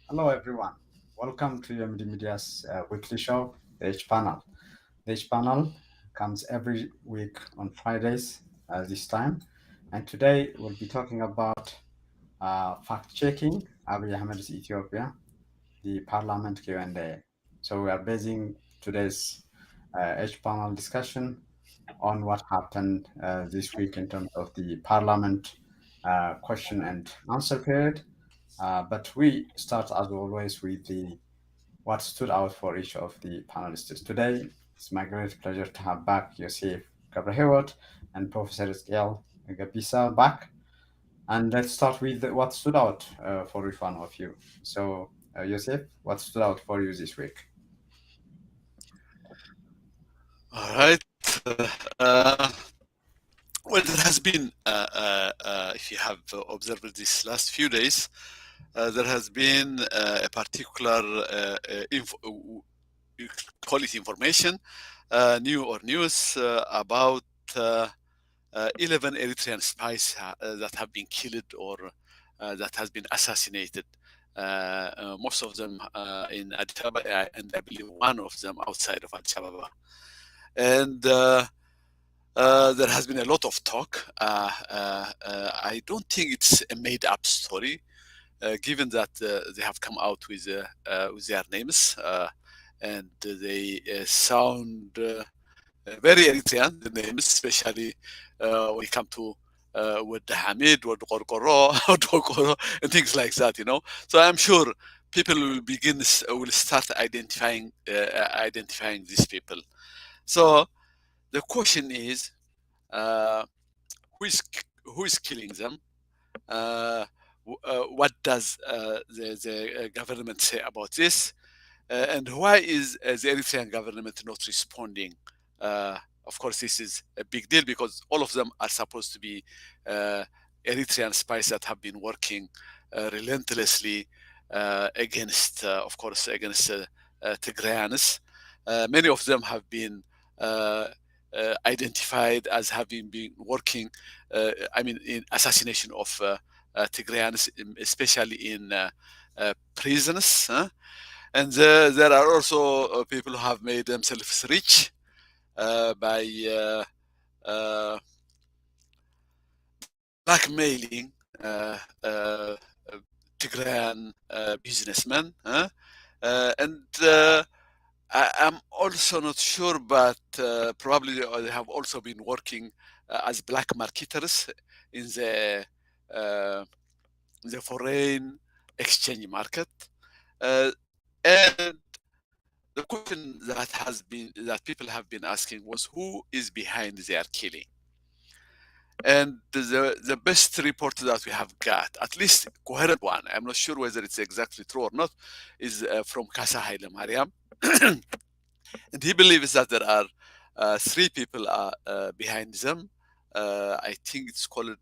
Hello, everyone. Welcome to UMD Media's weekly show, the H Panel. The H Panel comes every week on Fridays this time. And today we'll be talking about fact checking Abiy Ahmed's Ethiopia, the Parliament Q&A. So we are basing today's H Panel discussion on what happened this week in terms of the Parliament question and answer period. But we start as always with the what stood out for each of the panelists. Today, it's my great pleasure to have back Yosef Gabrahewat and Professor Ezekiel Gabisa back. And let's start with what stood out for each one of you. So, Yosef, what stood out for you this week? All right. Uh, well, there has been, if you have observed these last few days, there has been a particular, you call it information, new or news about 11 Eritrean spies that have been killed or that has been assassinated. Most of them in Addis Ababa, and I believe one of them outside of Addis Ababa. And there has been a lot of talk. I don't think it's a made-up story, given that they have come out with their names and they sound very Eritrean. The names, especially when it comes to with the Hamid, with Gorgoro, Dogoro, and things like that. So I'm sure people will start identifying these people. So the question is, uh, who is killing them? What does the government say about this? And why is the Eritrean government not responding? Uh, of course, this is a big deal because all of them are supposed to be Eritrean spies that have been working relentlessly of course, against Tigrayans. Many of them have been identified as having been working, in assassination of Tigrayans, especially in prisons. And there are also people who have made themselves rich by blackmailing Tigrayan businessmen. And I'm also not sure, but probably they have also been working as black marketers in the foreign exchange market. And the question that people have been asking was who is behind their killing. And the best report that we have got, at least coherent one, I'm not sure whether it's exactly true or not, is from Kasa Haile Mariam. And he believes that there are three people behind them. I think it's called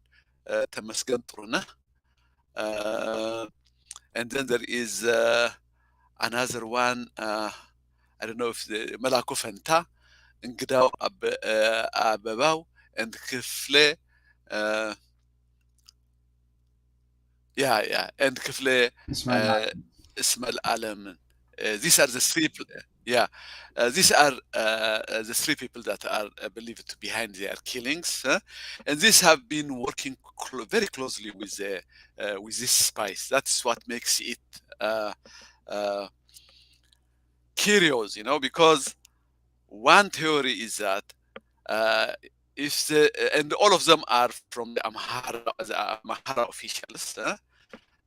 Tamasgan Turna. And then there is another one. I don't know if the Malako Fenta, Ngdaw Ababaw, and Kifle. Uh, and Kifle Ismail. uh, Ismail Alam. These are the three. Yeah, these are the three people that are believed to be behind their killings, and these have been working very closely with these spies. That's what makes it uh, curious, because one theory is that uh, if and all of them are from the Amhara officials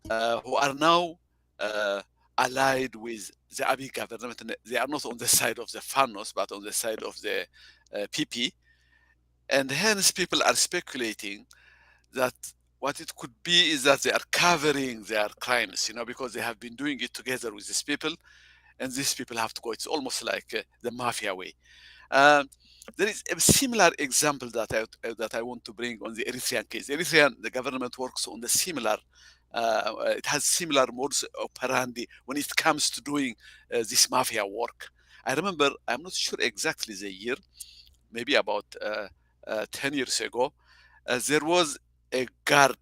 who are now uh, allied with the Abiy government. And they are not on the side of the Fanos, but on the side of the PP. And hence, people are speculating that what it could be is that they are covering their crimes, because they have been doing it together with these people, and these people have to go. It's almost like the mafia way. Um, there is a similar example that I want to bring on the Eritrean case. The government works on the similar. It has similar modus operandi when it comes to doing this mafia work. I remember, I'm not sure exactly the year, maybe about 10 years ago, there was a guard,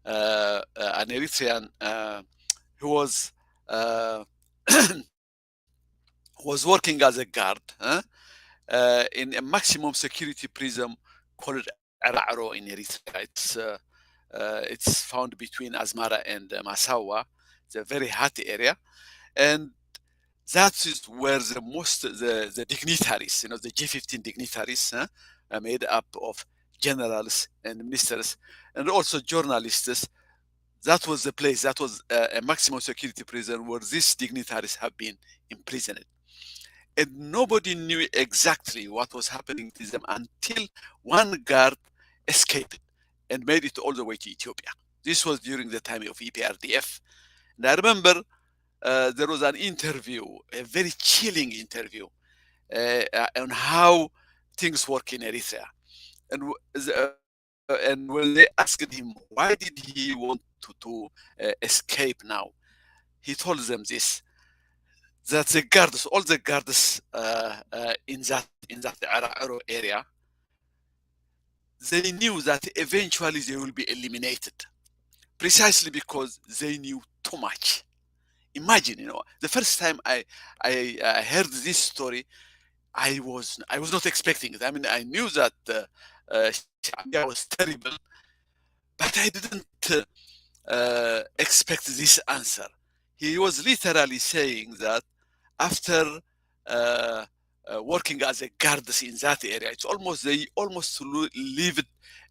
an Eritrean, who was uh, was working as a guard in a maximum security prison called Ara'aro in Eritrea. It's found between Asmara and Massawa. It's a very hot area, and that is where the dignitaries, the G15 dignitaries, are made up of generals and ministers, and also journalists. That was the place. That was a maximum security prison where these dignitaries have been imprisoned. And nobody knew exactly what was happening to them until one guard escaped and made it all the way to Ethiopia. This was during the time of EPRDF. And I remember there was an interview, a very chilling interview, on how things work in Eritrea. And when they asked him why did he want to escape now, he told them this: that the guards, all the guards in that Ara'aro area, they knew that eventually they will be eliminated, precisely because they knew too much. Imagine, the first time I heard this story, I was not expecting it. I mean, I knew that Abiy was terrible, but I didn't expect this answer. He was literally saying that after working as a guards in that area, they almost lived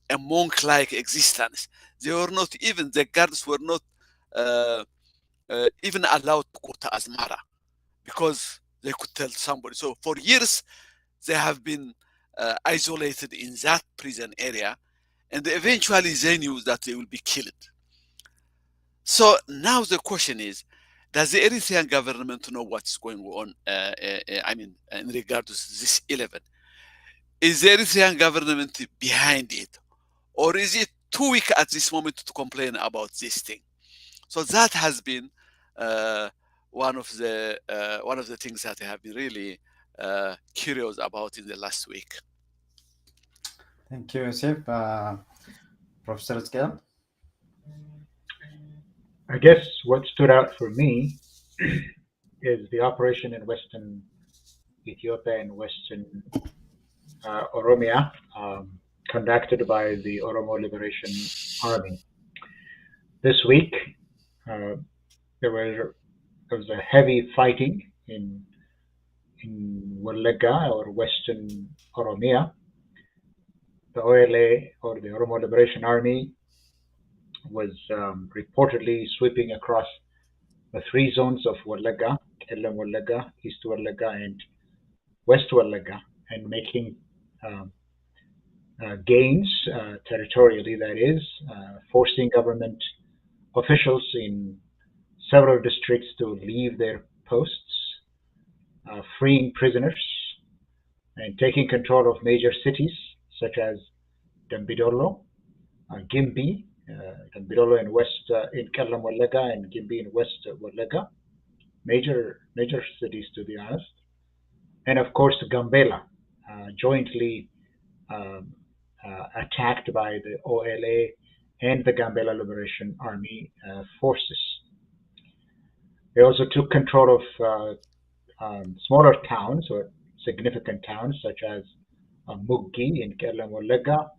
a monk-like existence. They were not even the guards were not uh, even allowed to go to Asmara because they could tell somebody. So for years they have been isolated in that prison area, and eventually they knew that they will be killed. So now the question is, does the Eritrean government know what's going on? I mean, in regard to this 11, is the Eritrean government behind it, or is it too weak at this moment to complain about this thing? So that has been uh, one of the things that I have been really curious about in the last week. Thank you, Yosef. Professor Scale? I guess what stood out for me is the operation in Western Ethiopia and Western Oromia, conducted by the Oromo Liberation Army. This week, uh, there was a heavy fighting in Wallagga or Western Oromia. The OLA, or the Oromo Liberation Army, was reportedly sweeping across the three zones of Wallagga, Kellam Wallagga, East Wallagga, and West Wallagga, and making um, gains territorially, that is, forcing government officials in several districts to leave their posts, freeing prisoners, and taking control of major cities such as Dambidolo, Gimbi, Dambidolo in west in Kellam Wallagga, and Gimbi in west Wallagga, major cities to be honest, and of course Gambela, jointly um, attacked by the OLA and the Gambela Liberation Army forces. They also took control of smaller towns or significant towns such as Muggi in Kerala Wallagga,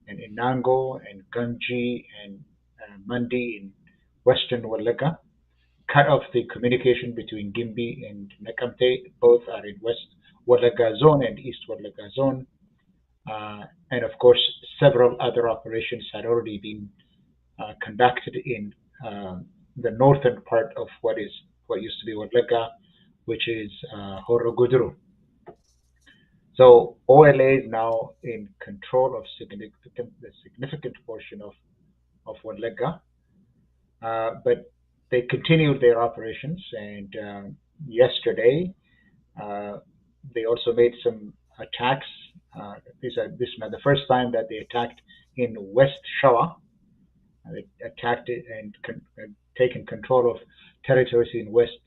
and Inango and Ganji and Mandi in western Wallagga. Cut off the communication between Gimbi and Nakamte. Both are in West Wallagga zone and East Wallagga zone. And of course, several other operations had already been conducted in the northern part of what used to be Wallagga, which is Horogudru. So OLA is now in control of a significant portion of Wallagga, but they continued their operations, and yesterday they also made some attacks. This is not the first time that they attacked in West Shawa. They attacked it and taken control of territories in West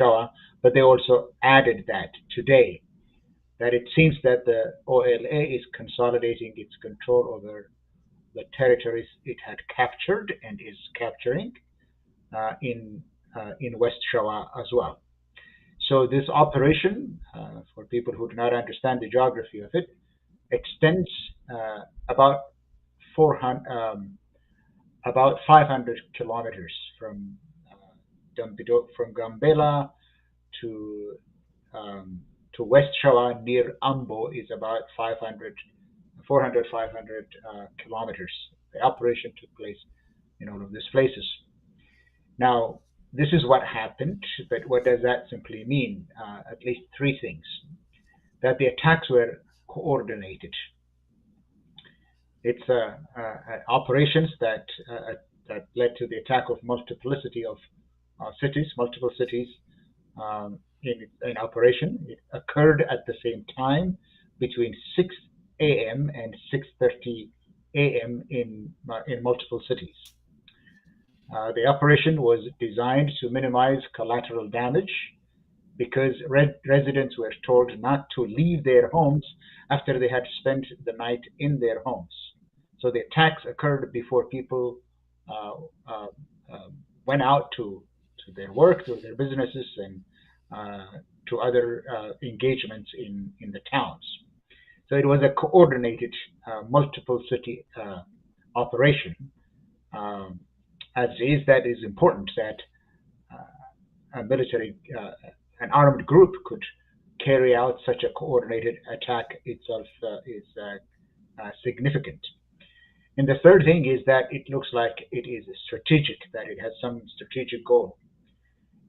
Shawa, but they also added that today that it seems that the OLA is consolidating its control over the territories it had captured and is capturing in in West Shawa as well. So this operation, for people who do not understand the geography of it, extends about 500 kilometers from from Gambela to West Shawa near Ambo is about 500 kilometers. The operation took place in all of these places. Now, this is what happened, but what does that simply mean? At least three things. That the attacks were coordinated. It's operations that led to the attack of multiple cities in operation. It occurred at the same time between 6 a.m. and 6:30 a.m. in multiple cities. The operation was designed to minimize collateral damage because residents were told not to leave their homes after they had spent the night in their homes. So the attacks occurred before people went out to their work, to their businesses, and to other engagements in the towns. So it was a coordinated multiple city operation. As is, that is important that an armed group could carry out such a coordinated attack itself is significant. And the third thing is that it looks like it is strategic, that it has some strategic goal.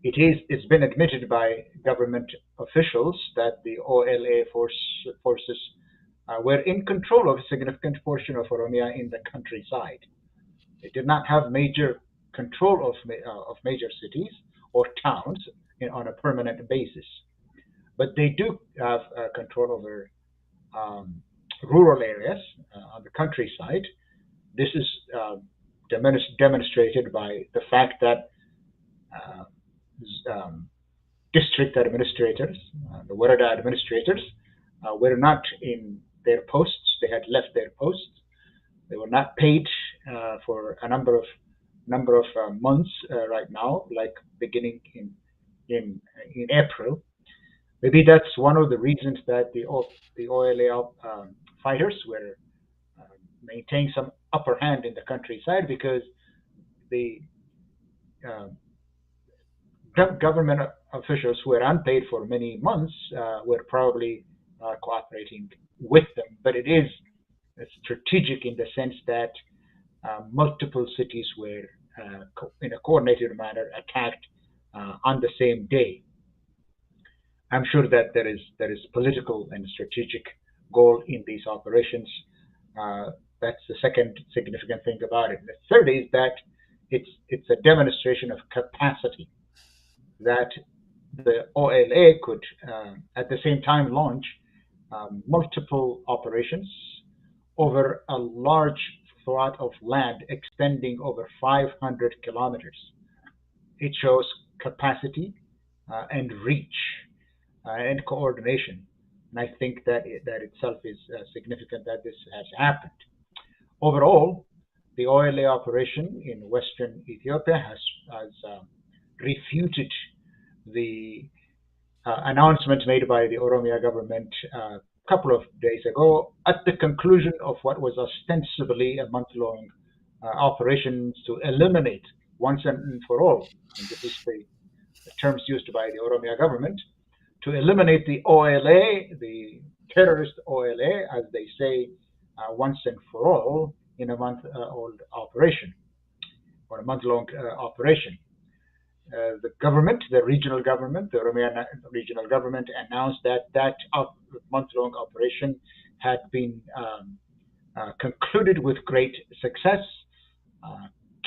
It's been admitted by government officials that the OLA forces were in control of a significant portion of Oromia in the countryside. They did not have major control of major cities or towns on a permanent basis, but they do have control over rural areas on the countryside. This is demonstrated by the fact that district administrators, the Warada administrators, were not in their posts. They had left their posts. They were not paid for a number of months right now, like beginning in April. Maybe that's one of the reasons that the OLA fighters were maintaining some upper hand in the countryside, because the government officials who were unpaid for many months were probably cooperating with them. But it is strategic in the sense that multiple cities were in a coordinated manner attacked on the same day. I'm sure that there is political and strategic goal in these operations. That's the second significant thing about it. The third is that it's a demonstration of capacity, that the OLA could at the same time launch multiple operations over a large swath of land extending over 500 kilometers. It shows capacity and reach and coordination. And I think that itself is significant that this has happened. Overall, the OLA operation in Western Ethiopia has refuted the announcement made by the Oromia government a couple of days ago at the conclusion of what was ostensibly a month-long operation to eliminate once and for all, and this is the terms used by the Oromia government, to eliminate the OLA, the terrorist OLA, as they say, once and for all in a month-old operation, or a month-long operation. The government, the regional government, the Oromia regional government announced that month-long operation had been concluded with great success,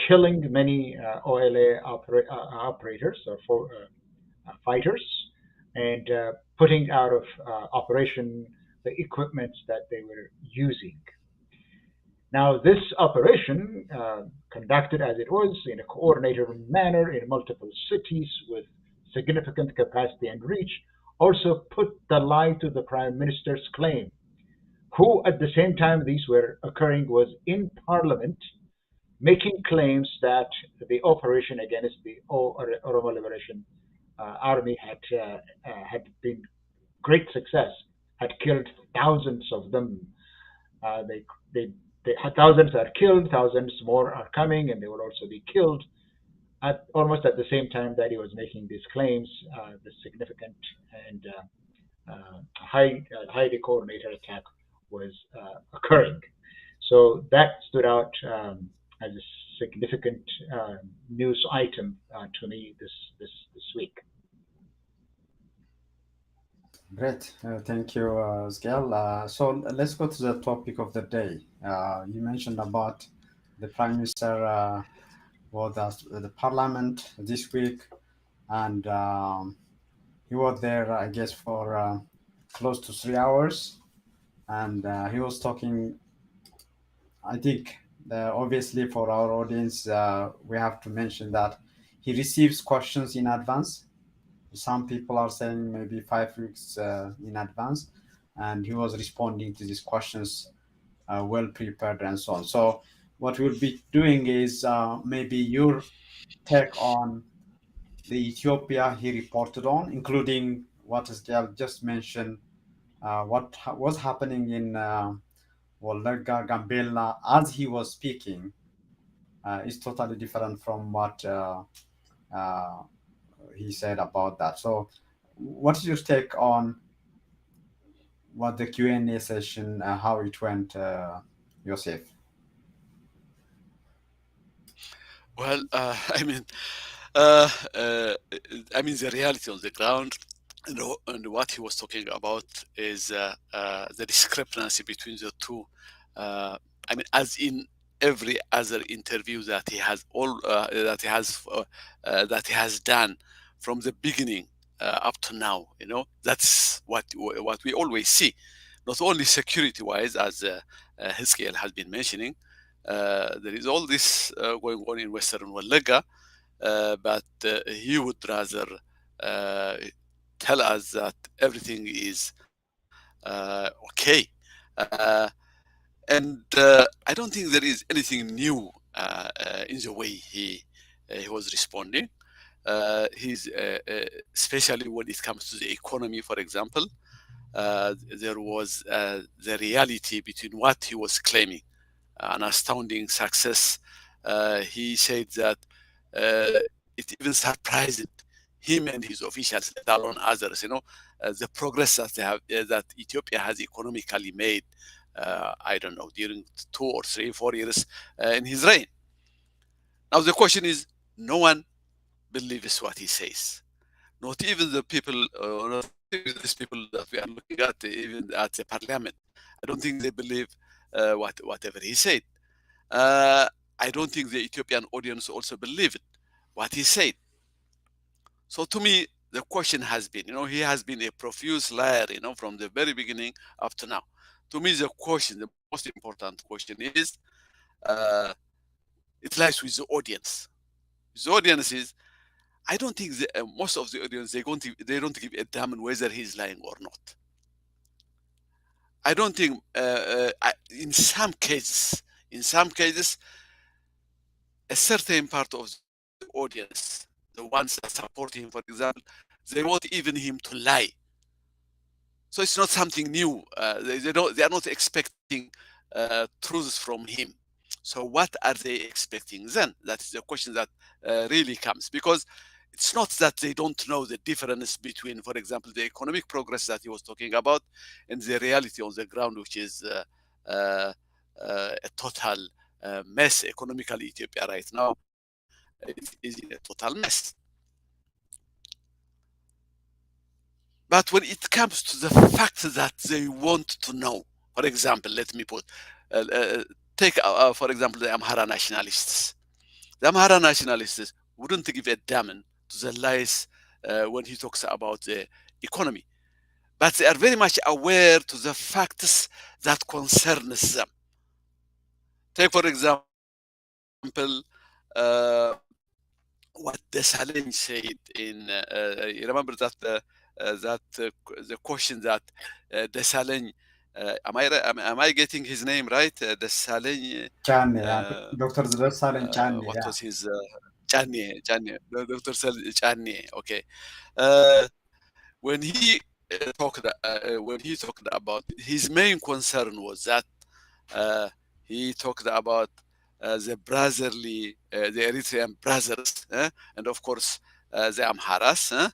killing many OLA operators or fighters, and putting out of operation the equipment that they were using. Now, this operation, conducted as it was in a coordinated manner in multiple cities with significant capacity and reach, also put the lie to the Prime Minister's claim, who at the same time these were occurring was in Parliament making claims that the operation against the Oromo Liberation Army had been great success, had killed thousands of them. They had thousands are killed, thousands more are coming, and they will also be killed. Almost at the same time that he was making these claims, the significant and highly coordinated attack was occurring. So that stood out as a significant news item to me this week. Great. Thank you, Sgal. So let's go to the topic of the day. You mentioned about the Prime Minister was at the Parliament this week, and he was there, I guess, for close to 3 hours, and he was talking. I think obviously for our audience, we have to mention that he receives questions in advance. Some people are saying maybe 5 weeks in advance, and he was responding to these questions well prepared and so on. So what we'll be doing is maybe your take on the Ethiopia he reported on, including what Isgail just mentioned, what was happening in Wallagga, Gambela as he was speaking is totally different from what uh, he said about that. So, what's your take on what the Q&A session, how it went, Yosef? Well, uh, uh, the reality on the ground, and what he was talking about is the discrepancy between the two. As in every other interview that he has that he has done from the beginning up to now. That's what we always see, not only security-wise, as Hiskiel has been mentioning. There is all this going on in Western Wallagga, but he would rather tell us that everything is okay. And I don't think there is anything new in the way he was responding. He's especially when it comes to the economy, for example. There was the reality between what he was claiming, an astounding success. He said that it even surprised him and his officials, let alone others. The progress that they have, that Ethiopia has economically made. I don't know, during 2 or 3, 4 years in his reign. Now the question is, no one believes what he says. Not even the people, not even these people that we are looking at, even at the parliament. I don't think they believe whatever he said. I don't think the Ethiopian audience also believed what he said. So to me, the question has been, he has been a profuse liar, from the very beginning up to now. To me, the most important question is, it lies with the audience. The audience is, I don't think most of the audience, they don't give a damn whether he's lying or not. I don't think, in some cases, a certain part of the audience, the ones that support him, for example, they want even him to lie. So it's not something new. They are not expecting truths from him. So what are they expecting then? That is the question that really comes, because it's not that they don't know the difference between, for example, the economic progress that he was talking about and the reality on the ground, which is a total mess economically. Ethiopia right now is in a total mess. But when it comes to the fact that they want to know, for example, let me take, for example, the Amhara nationalists. The Amhara nationalists wouldn't give a damn to the lies when he talks about the economy. But they are very much aware to the facts that concerns them. Take, for example, what Desalegn said in, you remember that the question that Desalegn am I getting his name right? Desalegn. Chane, yeah. Dr. Desalegn Chane, What yeah. was his Chane? Dr. Chane. Okay. When he talked about, his main concern was that he talked about the brotherly, the Eritrean brothers, and of course the Amharas.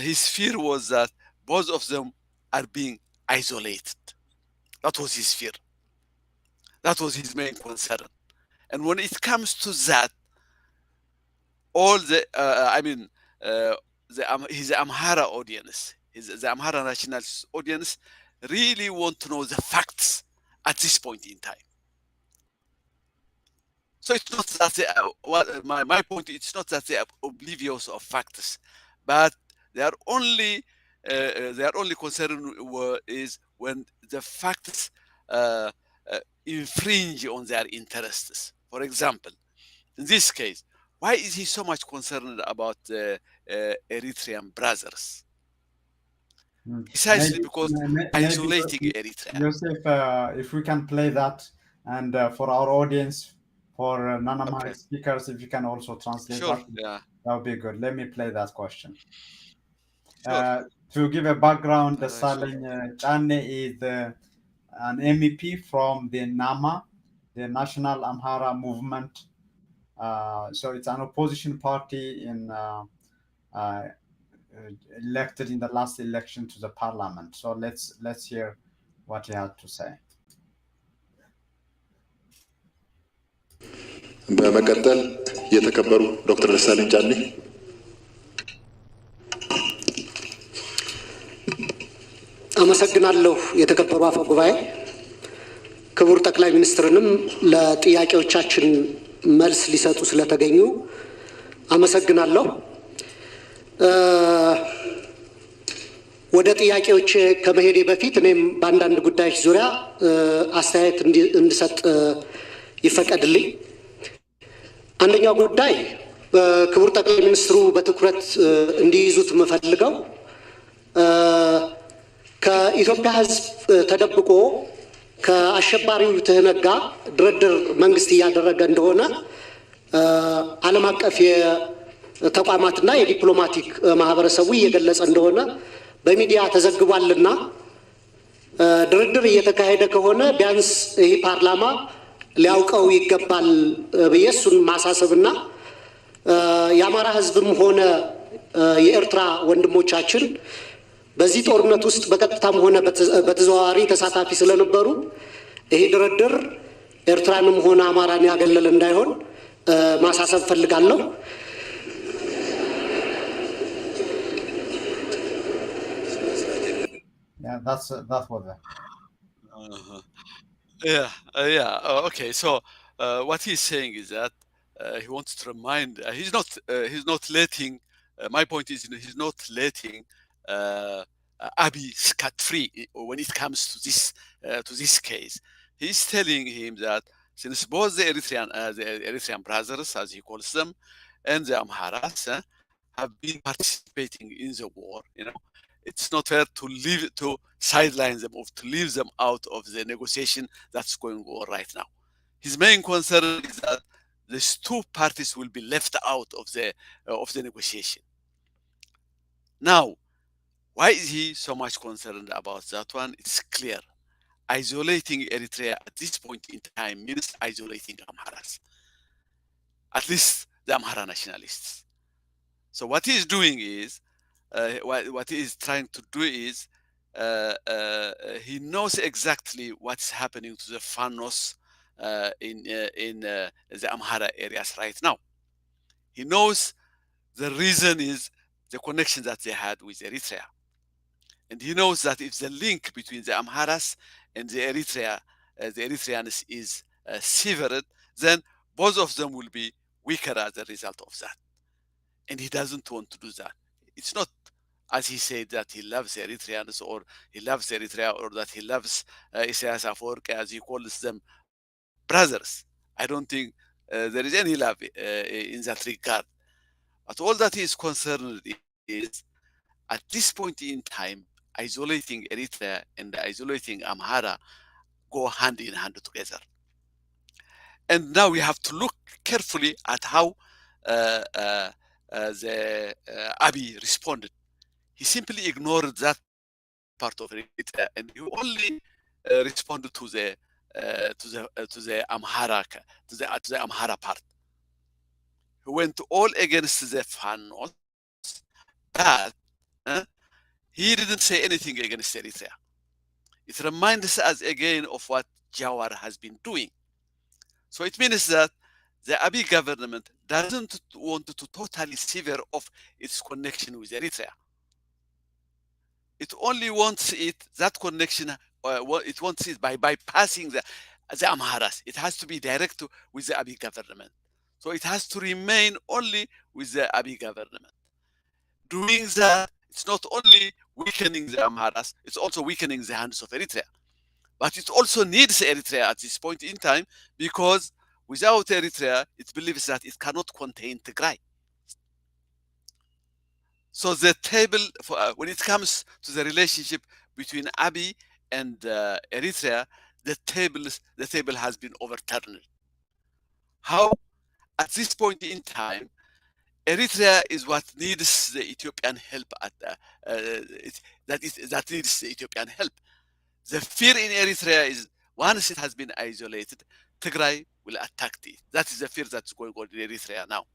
His fear was that both of them are being isolated. That was his fear. That was his main concern. And when it comes to that, all the, his Amhara audience, the Amhara nationalist audience, really want to know the facts at this point in time. So it's not that my point. It's not that they are oblivious of facts, but they are only concerned is when the facts infringe on their interests. For example, in this case, why is he so much concerned about the Eritrean brothers? Precisely because isolating Eritrea. Yosef, if we can play that, and for our audience, for non-Amharic speakers, if you can also translate that, that would be good. Let me play that question. To give a background, the Desalegn Chane is an MEP from the NAMA, the National Amhara Movement. So it's an opposition party elected in the last election to the parliament. So let's hear what he had to say. በመቀጠል የተከበሩ ዶክተር ደሳለኝ ጫኔ አመሰግናለሁ። የተከበሩ አፈ ጉባኤ፣ ክቡር ጠቅላይ ሚኒስትርንም ለጥያቄዎቻችን መልስ ሊሰጡ ስለተገኙ አመሰግናለሁ። ወደ ጥያቄዎች ከመሄዴ በፊት እኔም በአንዳንድ ጉዳዮች ዙሪያ አስተያየት እንድሰጥ ይፈቀድልኝ። አንደኛው ጉዳይ ክቡር ጠቅላይ ሚኒስትሩ በትኩረት እንዲይዙት የምፈልገው ከኢትዮጵያ ሕዝብ ተደብቆ ከአሸባሪው ትህነግ ጋር ድርድር መንግስት እያደረገ እንደሆነ ዓለም አቀፍ የተቋማትና የዲፕሎማቲክ ማህበረሰቡ እየገለጸ እንደሆነ በሚዲያ ተዘግቧልና ድርድር እየተካሄደ ከሆነ ቢያንስ ይህ ፓርላማ ሊያውቀው ይገባል ብዬ እሱን ማሳሰብና የአማራ ሕዝብም ሆነ የኤርትራ ወንድሞቻችን በዚህ ጦርነት ውስጥ በቀጥታም ሆነ በተዘዋዋሪ ተሳታፊ ስለነበሩ ይሄ ድርድር ኤርትራንም ሆነ አማራን ያገለለ እንዳይሆን ማሳሰብ ፈልጋለሁ። Yeah, that's what the Okay, so what he's saying is that he wants to remind he's not letting my point is he's not letting Abiy scot-free when it comes to this case. He's telling him that since both the Eritrean brothers, as he calls them, and the Amharas have been participating in the war, it's not fair to sideline them or to leave them out of the negotiation that's going on right now. His main concern is that these two parties will be left out of the negotiation. Now, why is he so much concerned about that one? It's clear. Isolating Eritrea at this point in time means isolating Amharas, at least the Amhara nationalists. So what he's doing is, what he is trying to do is, he knows exactly what's happening to the Fanos in the Amhara areas right now. He knows the reason is the connection that they had with Eritrea. And he knows that if the link between the Amharas and the Eritreans is severed, then both of them will be weaker as a result of that. And he doesn't want to do that. It's not, as he said, that he loves Eritreans or he loves Eritrea or that he loves Isaias Afwerki, as he calls them, brothers. I don't think there is any love in that regard. But all that he is concerned is, at this point in time, isolating Eritrea and isolating Amhara go hand in hand together. And now we have to look carefully at how Abiy responded. He simply ignored that part of Eritrea, and he only responded to the Amhara to the Amhara part. He went all against the Fanos, but he didn't say anything against Eritrea. It reminds us again of what Jawar has been doing. So it means that the Abiy government doesn't want to totally sever off its connection with Eritrea. It only wants that connection, it wants it by bypassing the Amharas. It has to be direct with the Abiy government. So it has to remain only with the Abiy government. Doing that, it's not only weakening the Amharas, it's also weakening the hands of Eritrea. But it also needs Eritrea at this point in time, because without Eritrea, it believes that it cannot contain Tigray. So the table, when it comes to the relationship between Abiy and Eritrea, the table has been overturned. How? At this point in time, Eritrea is what needs the Ethiopian help. That needs the Ethiopian help. The fear in Eritrea is once it has been isolated, Tigray will attack it. That is the fear that's going on in Eritrea now.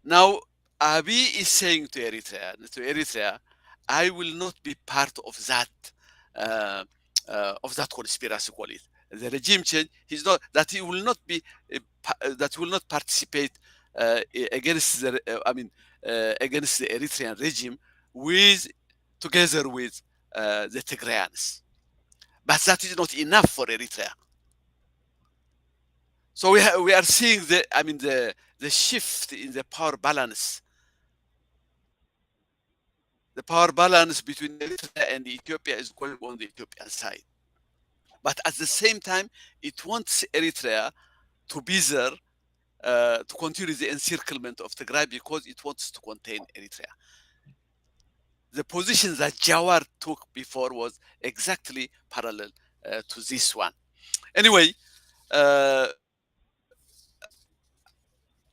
Now, Abiy is saying to Eritrea, I will not be part of that conspiracy, call it. The regime change. He's not that he will not be that will not participate against against the Eritrean regime together with the Tigrayans. But that is not enough for Eritrea. So we are seeing the shift in the power balance. The power balance between Eritrea and Ethiopia is going on the Ethiopian side. But at the same time, it wants Eritrea to be there to continue the encirclement of Tigray because it wants to contain Eritrea. The position that Jawar took before was exactly parallel to this one. Anyway,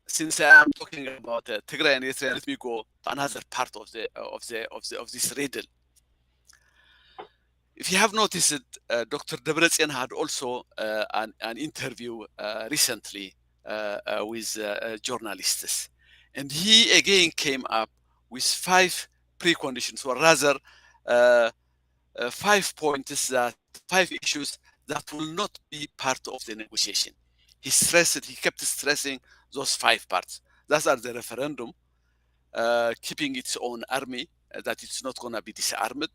since I'm talking about Tigray and Eritrea, let me go to another part of this riddle. If you have noticed, Dr. Debretsion had also an interview recently with journalists, and he again came up with 5 preconditions, or rather 5 points, 5 issues that will not be part of the negotiation. He kept stressing those 5 parts. Those are the referendum, keeping its own army, that it's not going to be disarmed,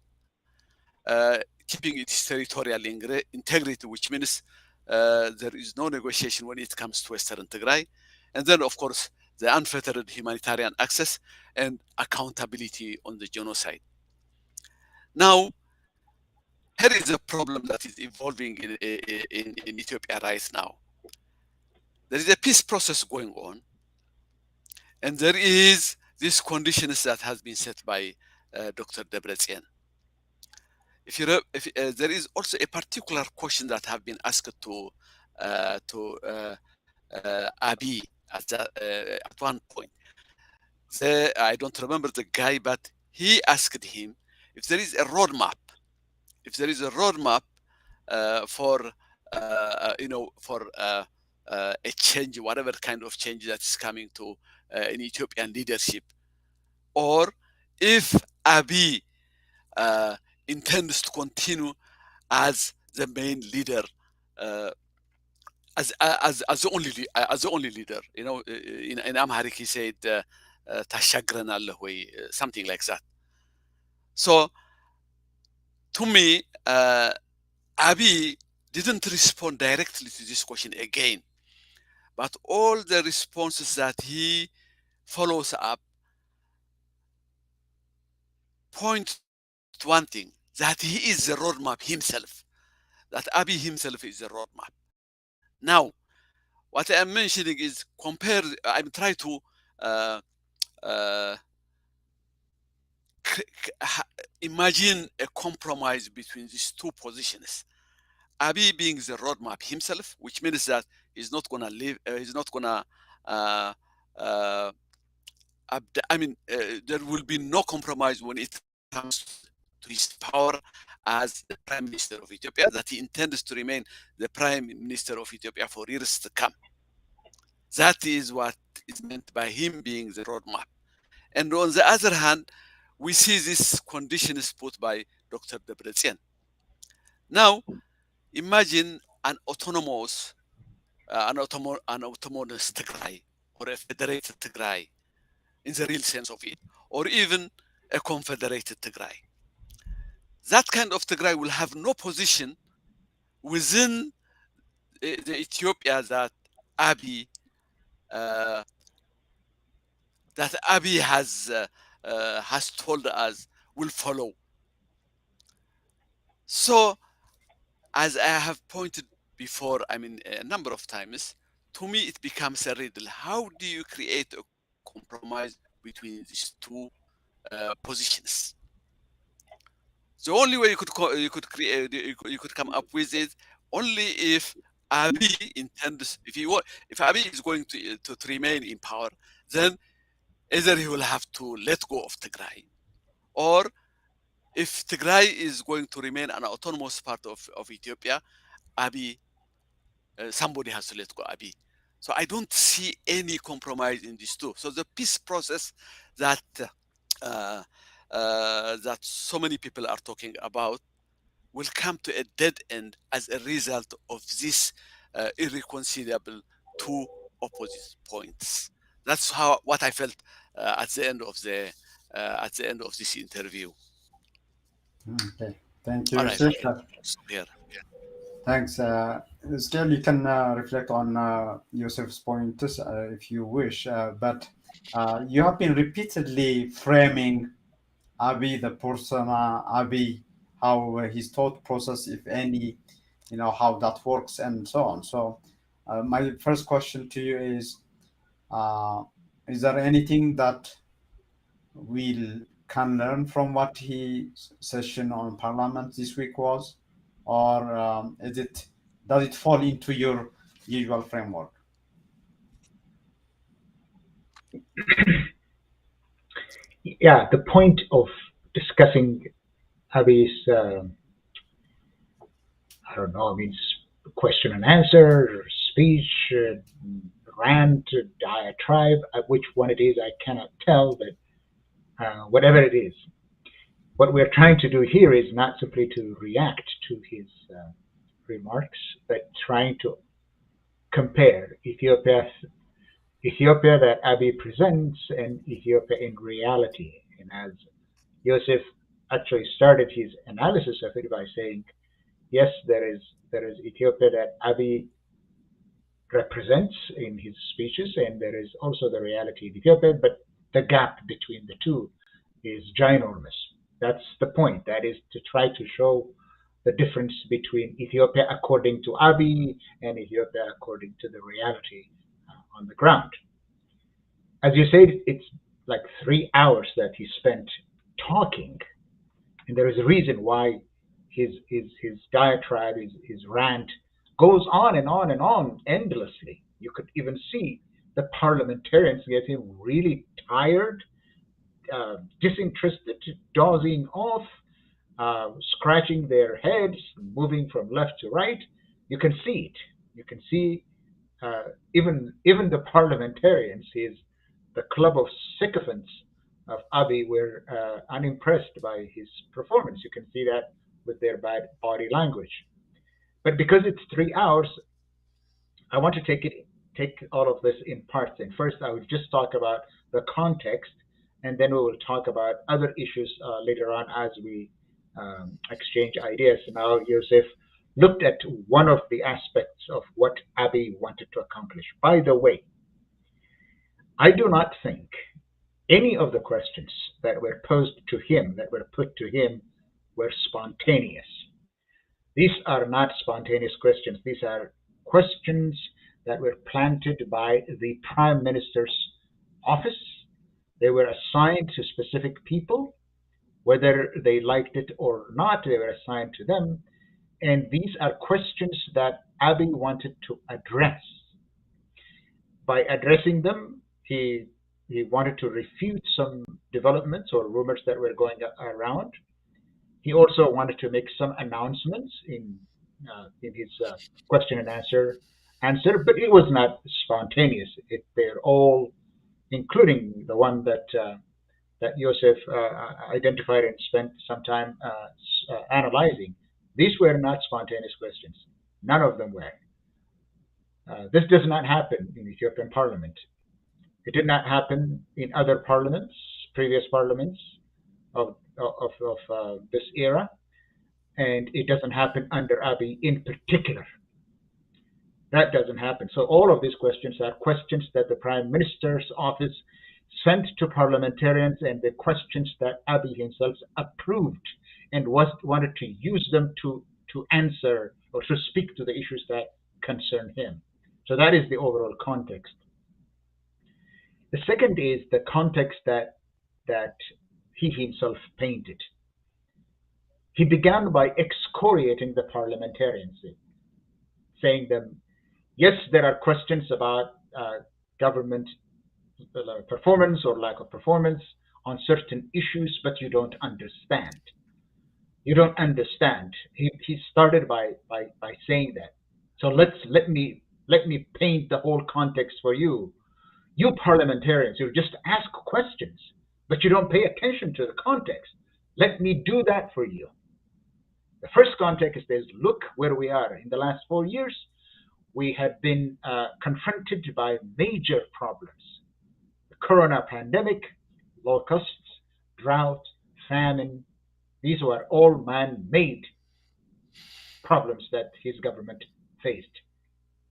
keeping its territorial integrity, which means there is no negotiation when it comes to Western Tigray, and then, of course, the unfettered humanitarian access and accountability on the genocide. Now, here is a problem that is evolving in Ethiopia right now. There is a peace process going on, and there is these conditions that has been set by Dr. Debretsion. There is also a particular question that have been asked to Abiy at one point. I don't remember the guy, but he asked him if there is a roadmap. If there is a roadmap for a change, whatever kind of change that is coming to in Ethiopian leadership, or if Abiy intends to continue as the main leader, as the only leader. In Amharic he said "ታሻግረናለህ ወይ," something like that. So to me, Abiy didn't respond directly to this question again, but all the responses that he follows up point to one thing, that he is the roadmap himself, that Abiy himself is the roadmap. Now, what I'm mentioning is I'm trying to imagine a compromise between these two positions. Abiy being the roadmap himself, which means that he's not gonna live. He's not gonna. Uh, uh, there will be no compromise when it comes to his power as the Prime Minister of Ethiopia. That he intends to remain the Prime Minister of Ethiopia for years to come. That is what is meant by him being the roadmap. And on the other hand, we see these conditions put by Dr. Debretsion. Now, imagine an autonomous, an autonomous Tigray or a federated Tigray in the real sense of it, or even a confederated Tigray. That kind of Tigray will have no position within the Ethiopia that Abiy uh, has told us will follow. So, as I have pointed before, a number of times, to me it becomes a riddle. How do you create a compromise between these two positions? The only way you could come up with it only if Abiy intends if Abiy is going to remain in power, then either he will have to let go of Tigray, or if Tigray is going to remain an autonomous part of Ethiopia, Abiy somebody has to let go Abiy. So I don't see any compromise in these two. So the peace process that that so many people are talking about will come to a dead end as a result of this irreconcilable two opposite points. That's what I felt at the end of this interview. Okay, thank you, All right, we Yusuf. can stop here. Thanks. Still, you can reflect on Yusuf's points if you wish, but you have been repeatedly framing Abiy, the persona, Abiy, how his thought process, if any, how that works, and so on. So, my first question to you is there anything that we can learn from what his session on Parliament this week was, or does it fall into your usual framework? Yeah, the point of discussing Abiy's, I don't know, question and answer, speech, rant, diatribe, which one it is, I cannot tell, but whatever it is. What we're trying to do here is not simply to react to his remarks, but trying to compare Ethiopia that Abiy presents and Ethiopia in reality. And as Yosef actually started his analysis of it by saying, yes, there is Ethiopia that Abiy represents in his speeches, and there is also the reality of Ethiopia, but the gap between the two is ginormous. That's the point. That is to try to show the difference between Ethiopia according to Abiy and Ethiopia according to the reality on the ground. As you said, it's like 3 hours that he spent talking, and there is a reason why his diatribe, his rant goes on and on and on endlessly. You could even see the parliamentarians getting really tired, disinterested, dozing off, scratching their heads, moving from left to right. You can see it. You can see even the parliamentarians, the club of sycophants of Abiy, were unimpressed by his performance. You can see that with their bad body language. But because it's 3 hours, I want to take all of this in parts. And first, I will just talk about the context, and then we will talk about other issues later on as we exchange ideas. Now, Yosef looked at one of the aspects of what Abiy wanted to accomplish. By the way, I do not think any of the questions that were posed to him, that were put to him, were spontaneous. These are not spontaneous questions. These are questions that were planted by the Prime Minister's office. They were assigned to specific people whether they liked it or not. They were assigned to them, and these are questions that Abiy wanted to address. By addressing them, he wanted to refute some developments or rumors that were going around. He also wanted to make some announcements in his question and answer, but it was not spontaneous. They're all, including the one that Joseph identified and spent some time analyzing. These were not spontaneous questions. None of them were. This does not happen in Ethiopian parliament. It did not happen in other parliaments, previous parliaments of this era, and it doesn't happen under Abiy in particular. That doesn't happen. So all of these questions are questions that the Prime Minister's office sent to parliamentarians, and the questions that Abiy himself approved and wanted to use them to answer or to speak to the issues that concern him. So that is the overall context. The second is the context that he himself painted. He began by excoriating the parliamentarians, saying them, yes, there are questions about government performance or lack of performance on certain issues, but you don't understand. You don't understand. He started by saying that. So let me paint the whole context for you. You parliamentarians, you just ask questions, but you don't pay attention to the context. Let me do that for you. The first context is, look where we are. In the last 4 years, we have been confronted by major problems. The corona pandemic, locusts, drought, famine. These were all man-made problems that his government faced.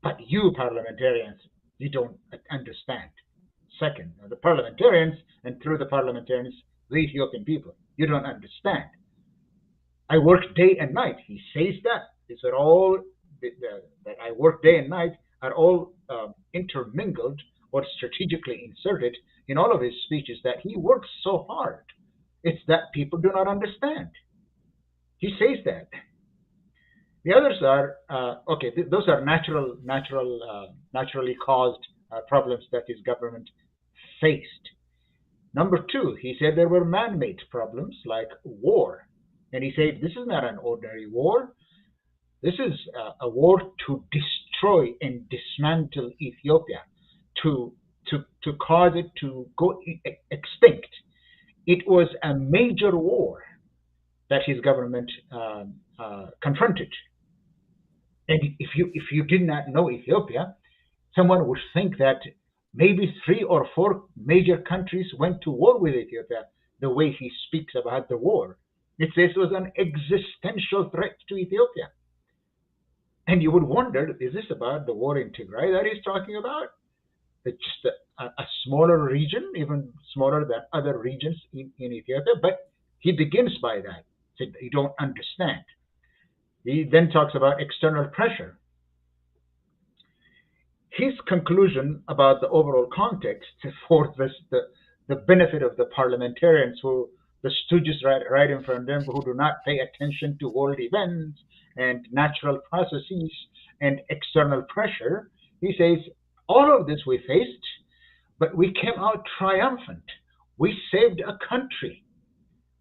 But you parliamentarians, you don't understand. Second, the parliamentarians, and through the parliamentarians, the Ethiopian people, you don't understand. I work day and night. He says that. These are all, that I work day and night are all intermingled or strategically inserted in all of his speeches, that he works so hard. It's that people do not understand. He says that. The others are, those are naturally caused problems that his government faced. Number two, he said there were man-made problems like war. And he said, this is not an ordinary war. This is a war to destroy and dismantle Ethiopia, to cause it to go extinct. It was a major war that his government confronted. And if you did not know Ethiopia, someone would think that maybe 3 or 4 major countries went to war with Ethiopia, the way he speaks about the war. It says it was an existential threat to Ethiopia. And you would wonder, is this about the war in Tigray that he's talking about? It's just a smaller region, even smaller than other regions in Ethiopia. But he begins by that. He said, you don't understand. He then talks about external pressure. His conclusion about the overall context for this, the benefit of the parliamentarians, who the stooges right in front of them, who do not pay attention to world events and natural processes and external pressure, he says, all of this we faced, but we came out triumphant. We saved a country.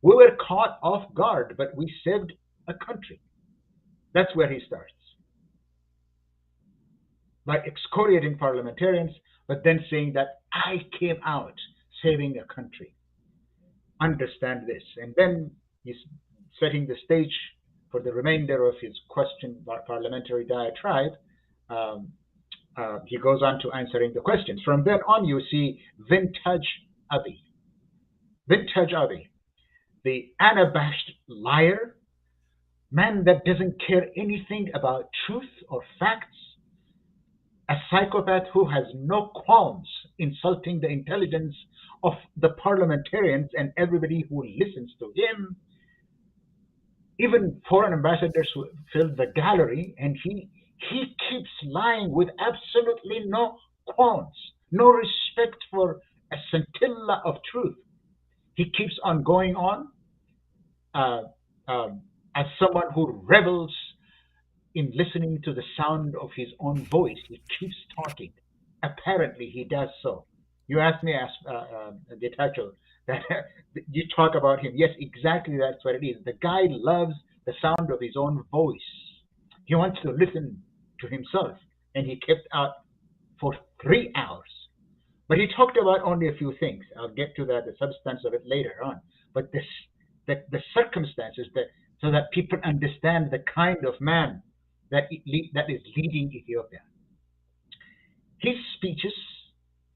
We were caught off guard, but we saved a country. That's where he starts. By excoriating parliamentarians, but then saying that I came out saving a country. Understand this. And then he's setting the stage for the remainder of his parliamentary diatribe. He goes on to answering the questions. From then on, you see vintage Abiy. Vintage Abiy, the unabashed liar, man that doesn't care anything about truth or facts, a psychopath who has no qualms insulting the intelligence of the parliamentarians and everybody who listens to him. Even foreign ambassadors who fill the gallery, and he keeps lying with absolutely no qualms, no respect for a scintilla of truth. He keeps on going on, uh, as someone who revels in listening to the sound of his own voice. He keeps talking. Apparently, he does so. You asked me, Getachew, that you talk about him. Yes, exactly that's what it is. The guy loves the sound of his own voice. He wants to listen to himself, and he kept out for 3 hours. But he talked about only a few things. I'll get to that, the substance of it later on. But the circumstances that so that people understand the kind of man that is leading Ethiopia. His speeches,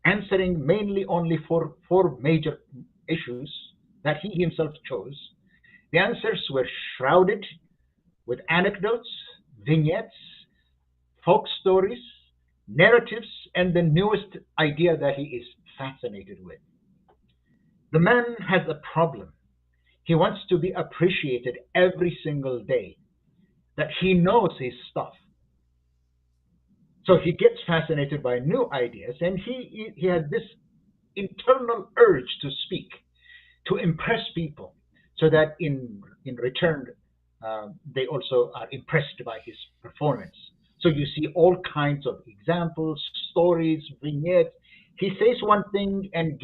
answering mainly only for 4 major issues that he himself chose, the answers were shrouded with anecdotes, vignettes, folk stories, narratives, and the newest idea that he is fascinated with. The man has a problem. He wants to be appreciated every single day, that he knows his stuff. So he gets fascinated by new ideas, and he has this internal urge to speak, to impress people, so that in return they also are impressed by his performance. So you see all kinds of examples, stories, vignettes. He says one thing and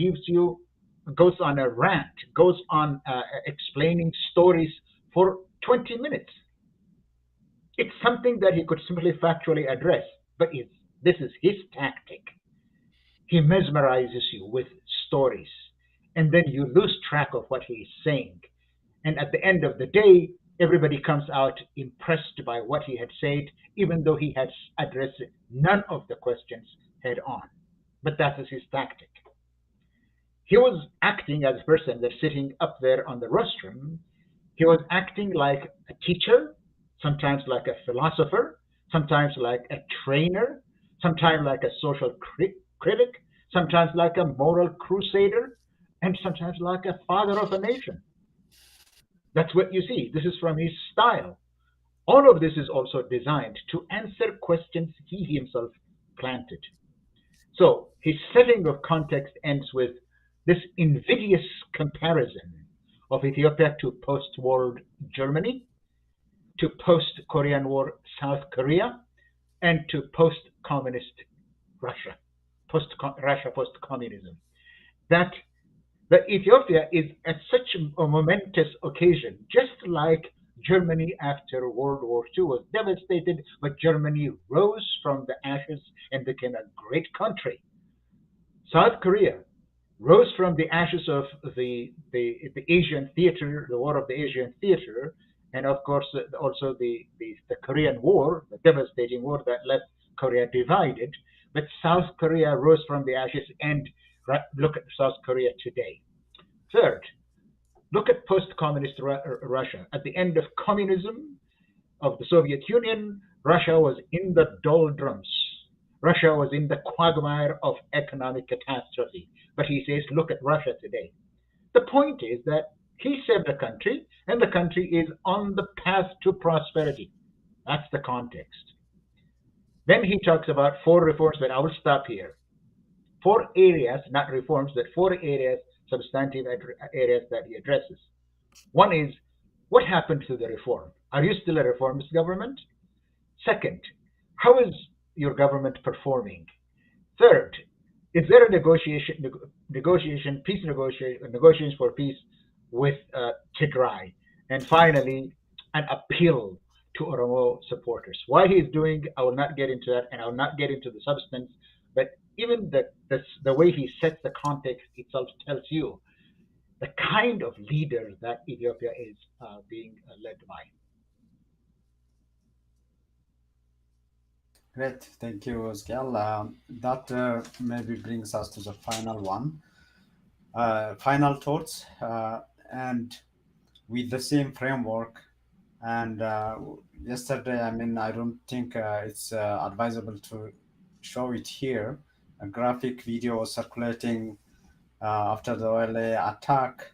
goes on a rant, goes on explaining stories for 20 minutes. It's something that he could simply factually address, but this is his tactic. He mesmerizes you with stories, and then you lose track of what he is saying. And at the end of the day, everybody comes out impressed by what he had said, even though he had addressed none of the questions head on. But that is his tactic. He was acting as a person that's sitting up there on the rostrum. He was acting like a teacher, sometimes like a philosopher, sometimes like a trainer, sometimes like a social critic, sometimes like a moral crusader, and sometimes like a father of a nation. That's what you see. This is from his style. All of this is also designed to answer questions he himself planted. So his setting of context ends with this invidious comparison of Ethiopia to post-war Germany, to post-Korean War South Korea, and to post-communist Russia, Russia post-communism. That Ethiopia is at such a momentous occasion, just like Germany after World War II was devastated, but Germany rose from the ashes and became a great country. South Korea rose from the ashes of the Asian theater, the War of the Asian Theater, and of course also the Korean War, the devastating war that left Korea divided. But South Korea rose from the ashes, and look at South Korea today. Third, look at post-communist Russia. At the end of communism of the Soviet Union, Russia was in the doldrums. Russia was in the quagmire of economic catastrophe. But he says, look at Russia today. The point is that he saved the country, and the country is on the path to prosperity. That's the context. Then he talks about 4 reforms, but I will stop here. 4 areas, not reforms, but 4 areas, substantive areas that he addresses. One is, what happened to the reform? Are you still a reformist government? Second, how is your government performing? Third, is there a negotiations for peace with Tigray? And finally, an appeal to Oromo supporters. Why he's doing, I will not get into that, and I will not get into the substance, but even the way he sets the context itself tells you the kind of leader that Ethiopia is being led by. Great, thank you, Osgal. That maybe brings us to the final one. Final thoughts, and with the same framework. And yesterday, I mean, I don't think it's advisable to show it here. A graphic video was circulating after the OLA attack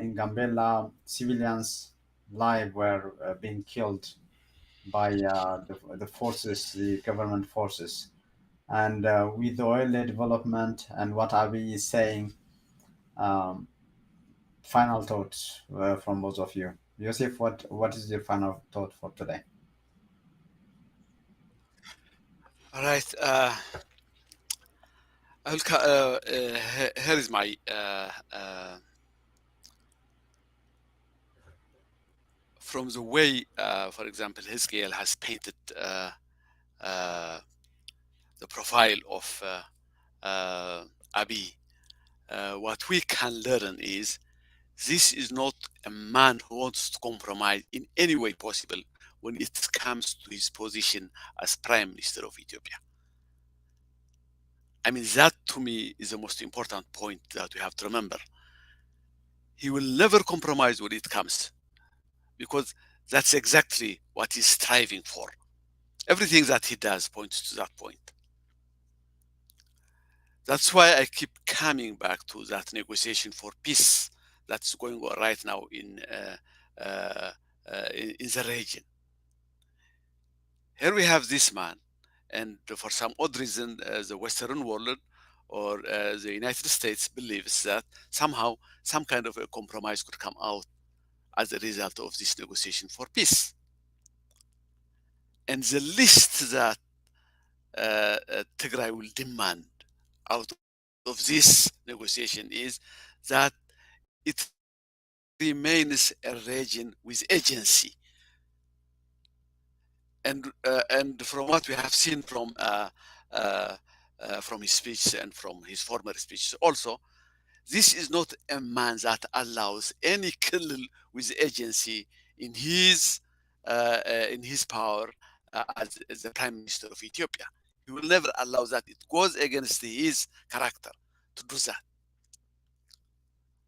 in Gambela. Civilians live were being killed by the forces, the government forces. And with the OLA development and what Abiy is saying, final thoughts from both of you. Yosef, what is your final thought for today? All right. Here is my from the way, for example, Hizkiel has painted the profile of Abiy. What we can learn is this is not a man who wants to compromise in any way possible when it comes to his position as Prime Minister of Ethiopia. I mean, that to me is the most important point that we have to remember. He will never compromise when it comes, because that's exactly what he's striving for. Everything that he does points to that point. That's why I keep coming back to that negotiation for peace that's going on right now in the region. Here we have this man, and for some odd reason, the Western world or the United States believes that somehow some kind of a compromise could come out as a result of this negotiation for peace. And the least that Tigray will demand out of this negotiation is that it remains a region with agency. And from what we have seen from his speech and from his former speech also, this is not a man that allows any killil with agency in his power as the Prime Minister of Ethiopia. He will never allow that. It goes against his character to do that.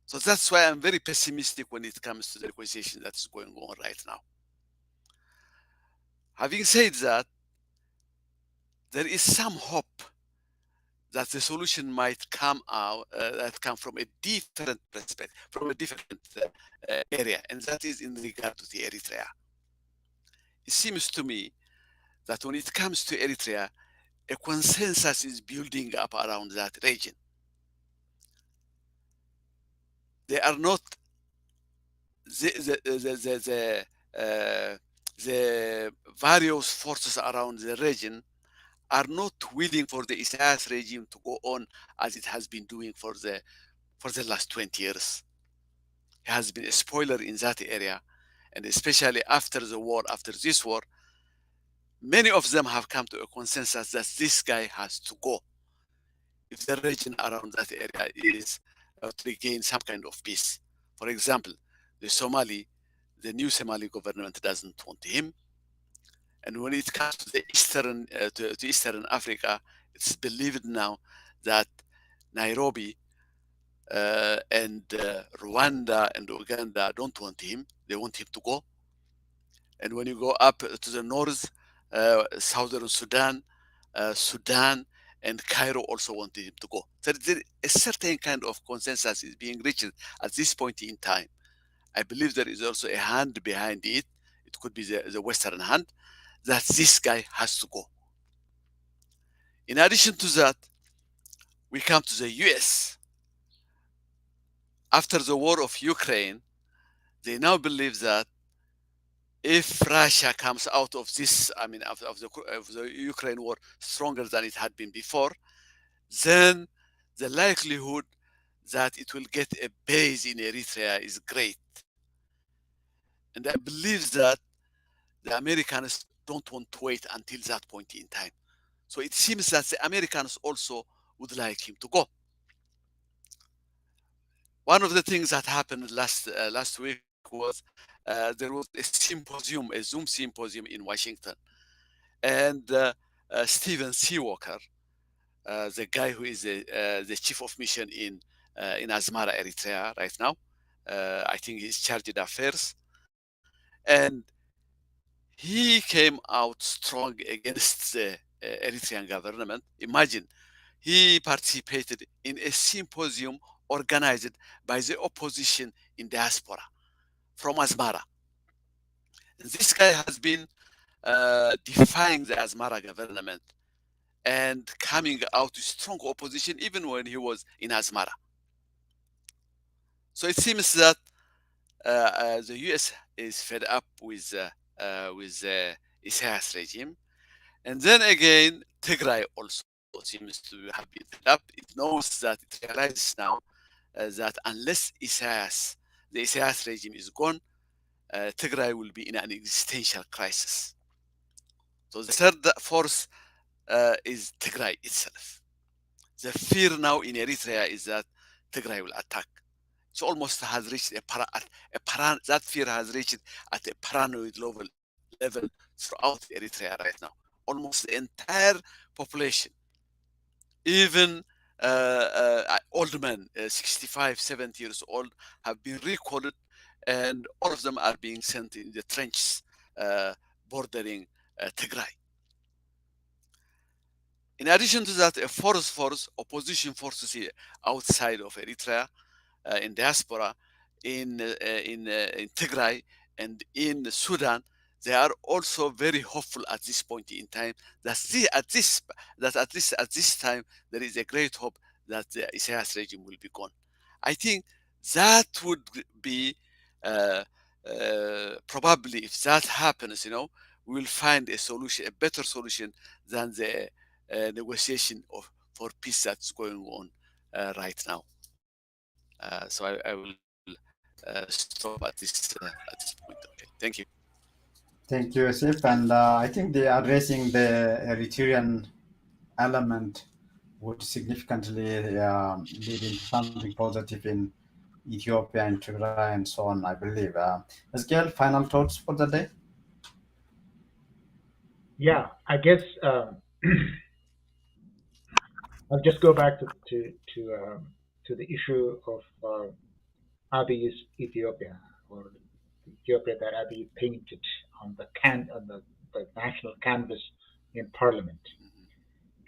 So that's why I'm very pessimistic when it comes to the negotiation that's going on right now. Having said that, there is some hope that the solution might come out that come from a different perspective, from a different area, and that is in regard to the Eritrea. It seems to me that when it comes to Eritrea, a consensus is building up around that region. They are not the various forces around the region are not willing for the Isaias regime to go on as it has been doing for the last 20 years. It has been a spoiler in that area, and especially after the war, after this war, many of them have come to a consensus that this guy has to go if the region around that area is to regain some kind of peace. For example, the new Somali government doesn't want him. And when it comes to the Eastern to Eastern Africa, it's believed now that Nairobi and Rwanda and Uganda don't want him. They want him to go. And when you go up to the north, Southern Sudan, Sudan, and Cairo also wanted him to go. So there a certain kind of consensus is being reached at this point in time. I believe there is also a hand behind it. It could be the Western hand, that this guy has to go. In addition to that, we come to the US. After the war of Ukraine, they now believe that if Russia comes out of this, I mean, of the Ukraine war stronger than it had been before, then the likelihood that it will get a base in Eritrea is great. And I believe that the Americans don't want to wait until that point in time. So it seems that the Americans also would like him to go. One of the things that happened last week was there was a symposium, a Zoom symposium in Washington, and Stephen Seawalker, the guy who is the chief of mission in Asmara, Eritrea, right now, I think he's charged affairs, and he came out strong against the Eritrean government. Imagine, he participated in a symposium organized by the opposition in diaspora from Asmara. And this guy has been defying the Asmara government and coming out with strong opposition even when he was in Asmara. So it seems that the U.S. is fed up with Isaiah's regime, and then again Tigray also seems to have been fed up. It knows that it realizes now that unless the Isaiah's regime is gone, Tigray will be in an existential crisis. So the third force is Tigray itself. The fear now in Eritrea is that Tigray will attack. It almost has reached that fear has reached at a paranoid level throughout Eritrea right now. Almost the entire population, even old men, 65, 70 years old, have been recalled, and all of them are being sent in the trenches bordering Tigray. In addition to that, a force, opposition forces here outside of Eritrea, in diaspora, in Tigray, and in Sudan, they are also very hopeful at this point in time that at least at this time there is a great hope that the Isaiah's regime will be gone. I think that would be probably, if that happens, we will find a solution, a better solution than the negotiation for peace that's going on right now. So I will stop at this point. Okay, thank you. Thank you, Yosef. And I think they are addressing the Eritrean element would significantly lead into something positive in Ethiopia and Tigray and so on, I believe. Asgel, final thoughts for the day? Yeah, I guess I'll just go back to the issue of Abiy's Ethiopia, or the Ethiopia that Abiy painted on the national canvas in Parliament,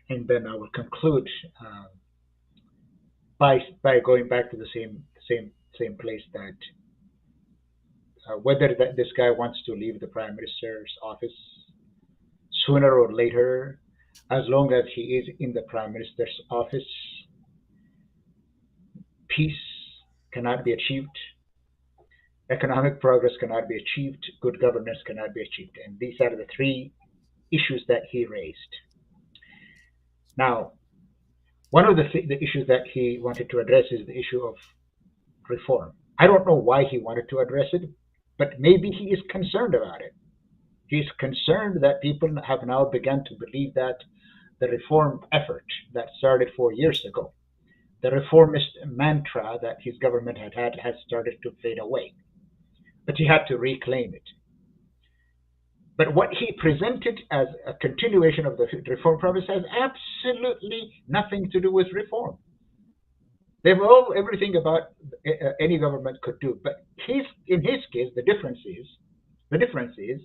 and then I will conclude by going back to the same place, that whether this guy wants to leave the prime minister's office sooner or later, as long as he is in the prime minister's office, peace cannot be achieved, economic progress cannot be achieved, good governance cannot be achieved. And these are the three issues that he raised. Now, one of the issues that he wanted to address is the issue of reform. I don't know why he wanted to address it, but maybe he is concerned about it. He's concerned that people have now begun to believe that the reform effort that started 4 years ago, the reformist mantra that his government had has started to fade away. But he had to reclaim it. But what he presented as a continuation of the reform promise has absolutely nothing to do with reform. They were all everything about any government could do. But in his case, the difference is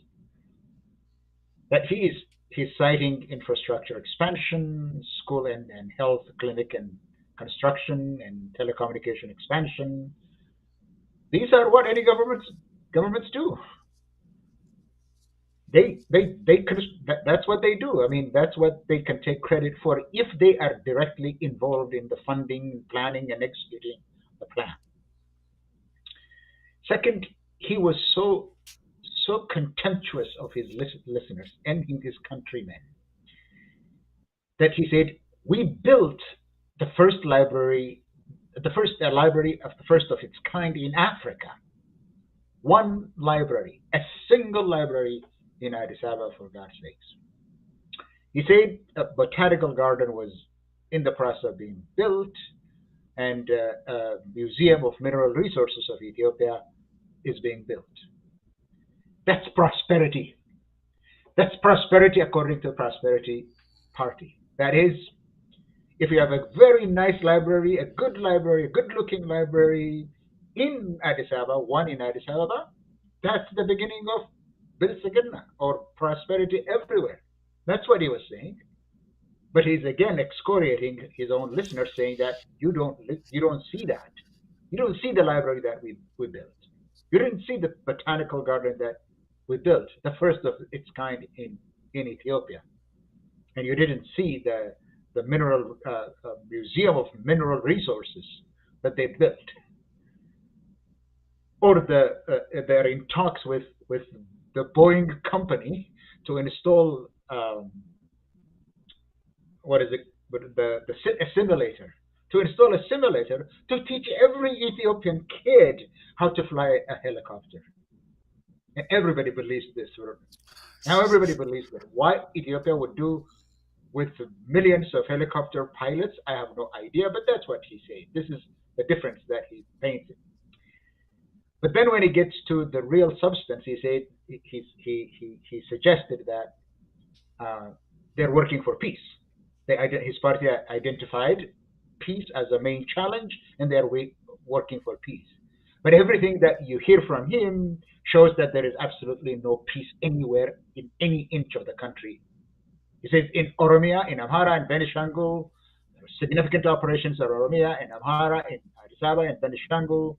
that he's citing infrastructure expansion, school and health clinic and construction, and telecommunication expansion. These are what any governments do. That's what they do. I mean, that's what they can take credit for if they are directly involved in the funding, planning, and executing the plan. Second, he was so contemptuous of his listeners and his countrymen that he said, "We built the first library of its kind in Africa. One library, a single library in Addis Ababa, for God's sakes." He said a botanical garden was in the process of being built, and a museum of mineral resources of Ethiopia is being built. That's prosperity. That's prosperity according to the Prosperity Party. That is, if you have a very nice library, a good looking library in Addis Ababa, one in Addis Ababa, that's the beginning of Bilsigana, or prosperity everywhere. That's what he was saying. But he's again excoriating his own listeners, saying that you don't see that. You don't see the library that we built. You didn't see the botanical garden that we built, the first of its kind in Ethiopia. And you didn't see the mineral museum of mineral resources that they built. or they're in talks with the Boeing company to install what is it? A simulator, to install a simulator to teach every Ethiopian kid how to fly a helicopter. And everybody believes this. Now everybody believes that. What Ethiopia would do with millions of helicopter pilots, I have no idea, but that's what he said. This is the difference that he painted. But then when he gets to the real substance, he said he suggested that they're working for peace. His party identified peace as a main challenge, and they're working for peace. But everything that you hear from him shows that there is absolutely no peace anywhere in any inch of the country. He says in Oromia, in Amhara, and Benishangul, there are significant operations in Oromia, in Amhara, in Addis Ababa, and Benishangul,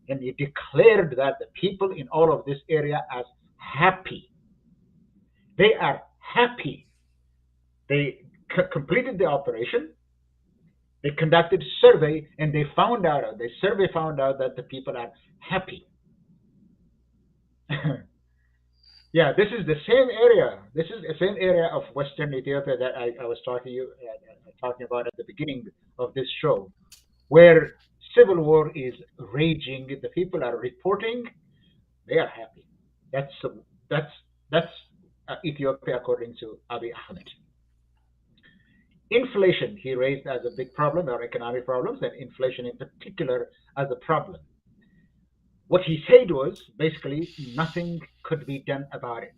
and he declared that the people in all of this area are happy. They are happy. They completed the operation. They conducted a survey, and the survey found out that the people are happy. Yeah, this is the same area. This is the same area of Western Ethiopia that I was talking about at the beginning of this show, where civil war is raging. The people are reporting they are happy. That's Ethiopia according to Abiy Ahmed. Inflation he raised as a big problem, or economic problems, and inflation in particular as a problem. What he said was basically nothing could be done about it.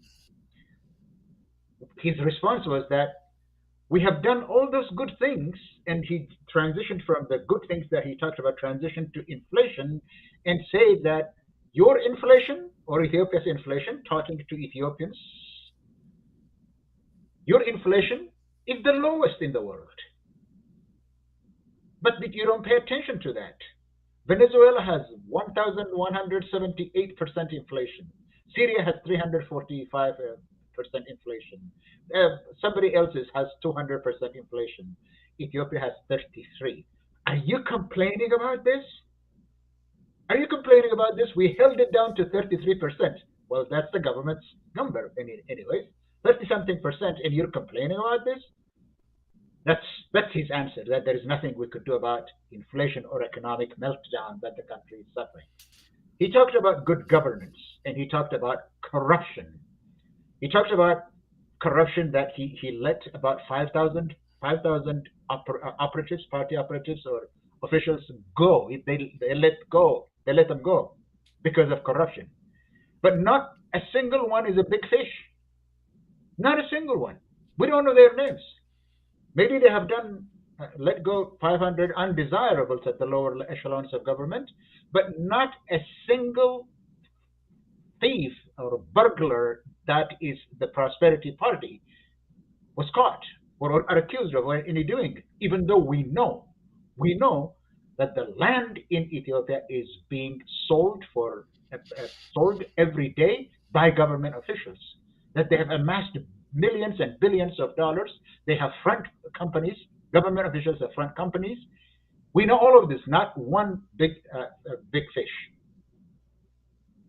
His response was that we have done all those good things, and he transitioned from the good things that he talked about, transition to inflation, and said that your inflation, or Ethiopia's inflation, talking to Ethiopians, your inflation is the lowest in the world. But you don't pay attention to that. Venezuela has 1,178% inflation. Syria has 345% inflation. Somebody else's has 200% inflation. Ethiopia has 33. Are you complaining about this? Are you complaining about this? We held it down to 33%. Well, that's the government's number anyways. 30-something percent, and you're complaining about this? That's his answer, that there is nothing we could do about inflation or economic meltdown that the country is suffering. He talked about good governance, and he talked about corruption. He talked about corruption that he let about 5,000 operatives, party operatives or officials go. They let them go because of corruption. But not a single one is a big fish. Not a single one. We don't know their names. Maybe they have let go 500 undesirables at the lower echelons of government, but not a single thief or burglar that is the Prosperity Party was caught or accused of any doing, even though we know that the land in Ethiopia is being sold every day by government officials, that they have amassed millions and billions of dollars. They have front companies, government officials have front companies. We know all of this, not one big fish.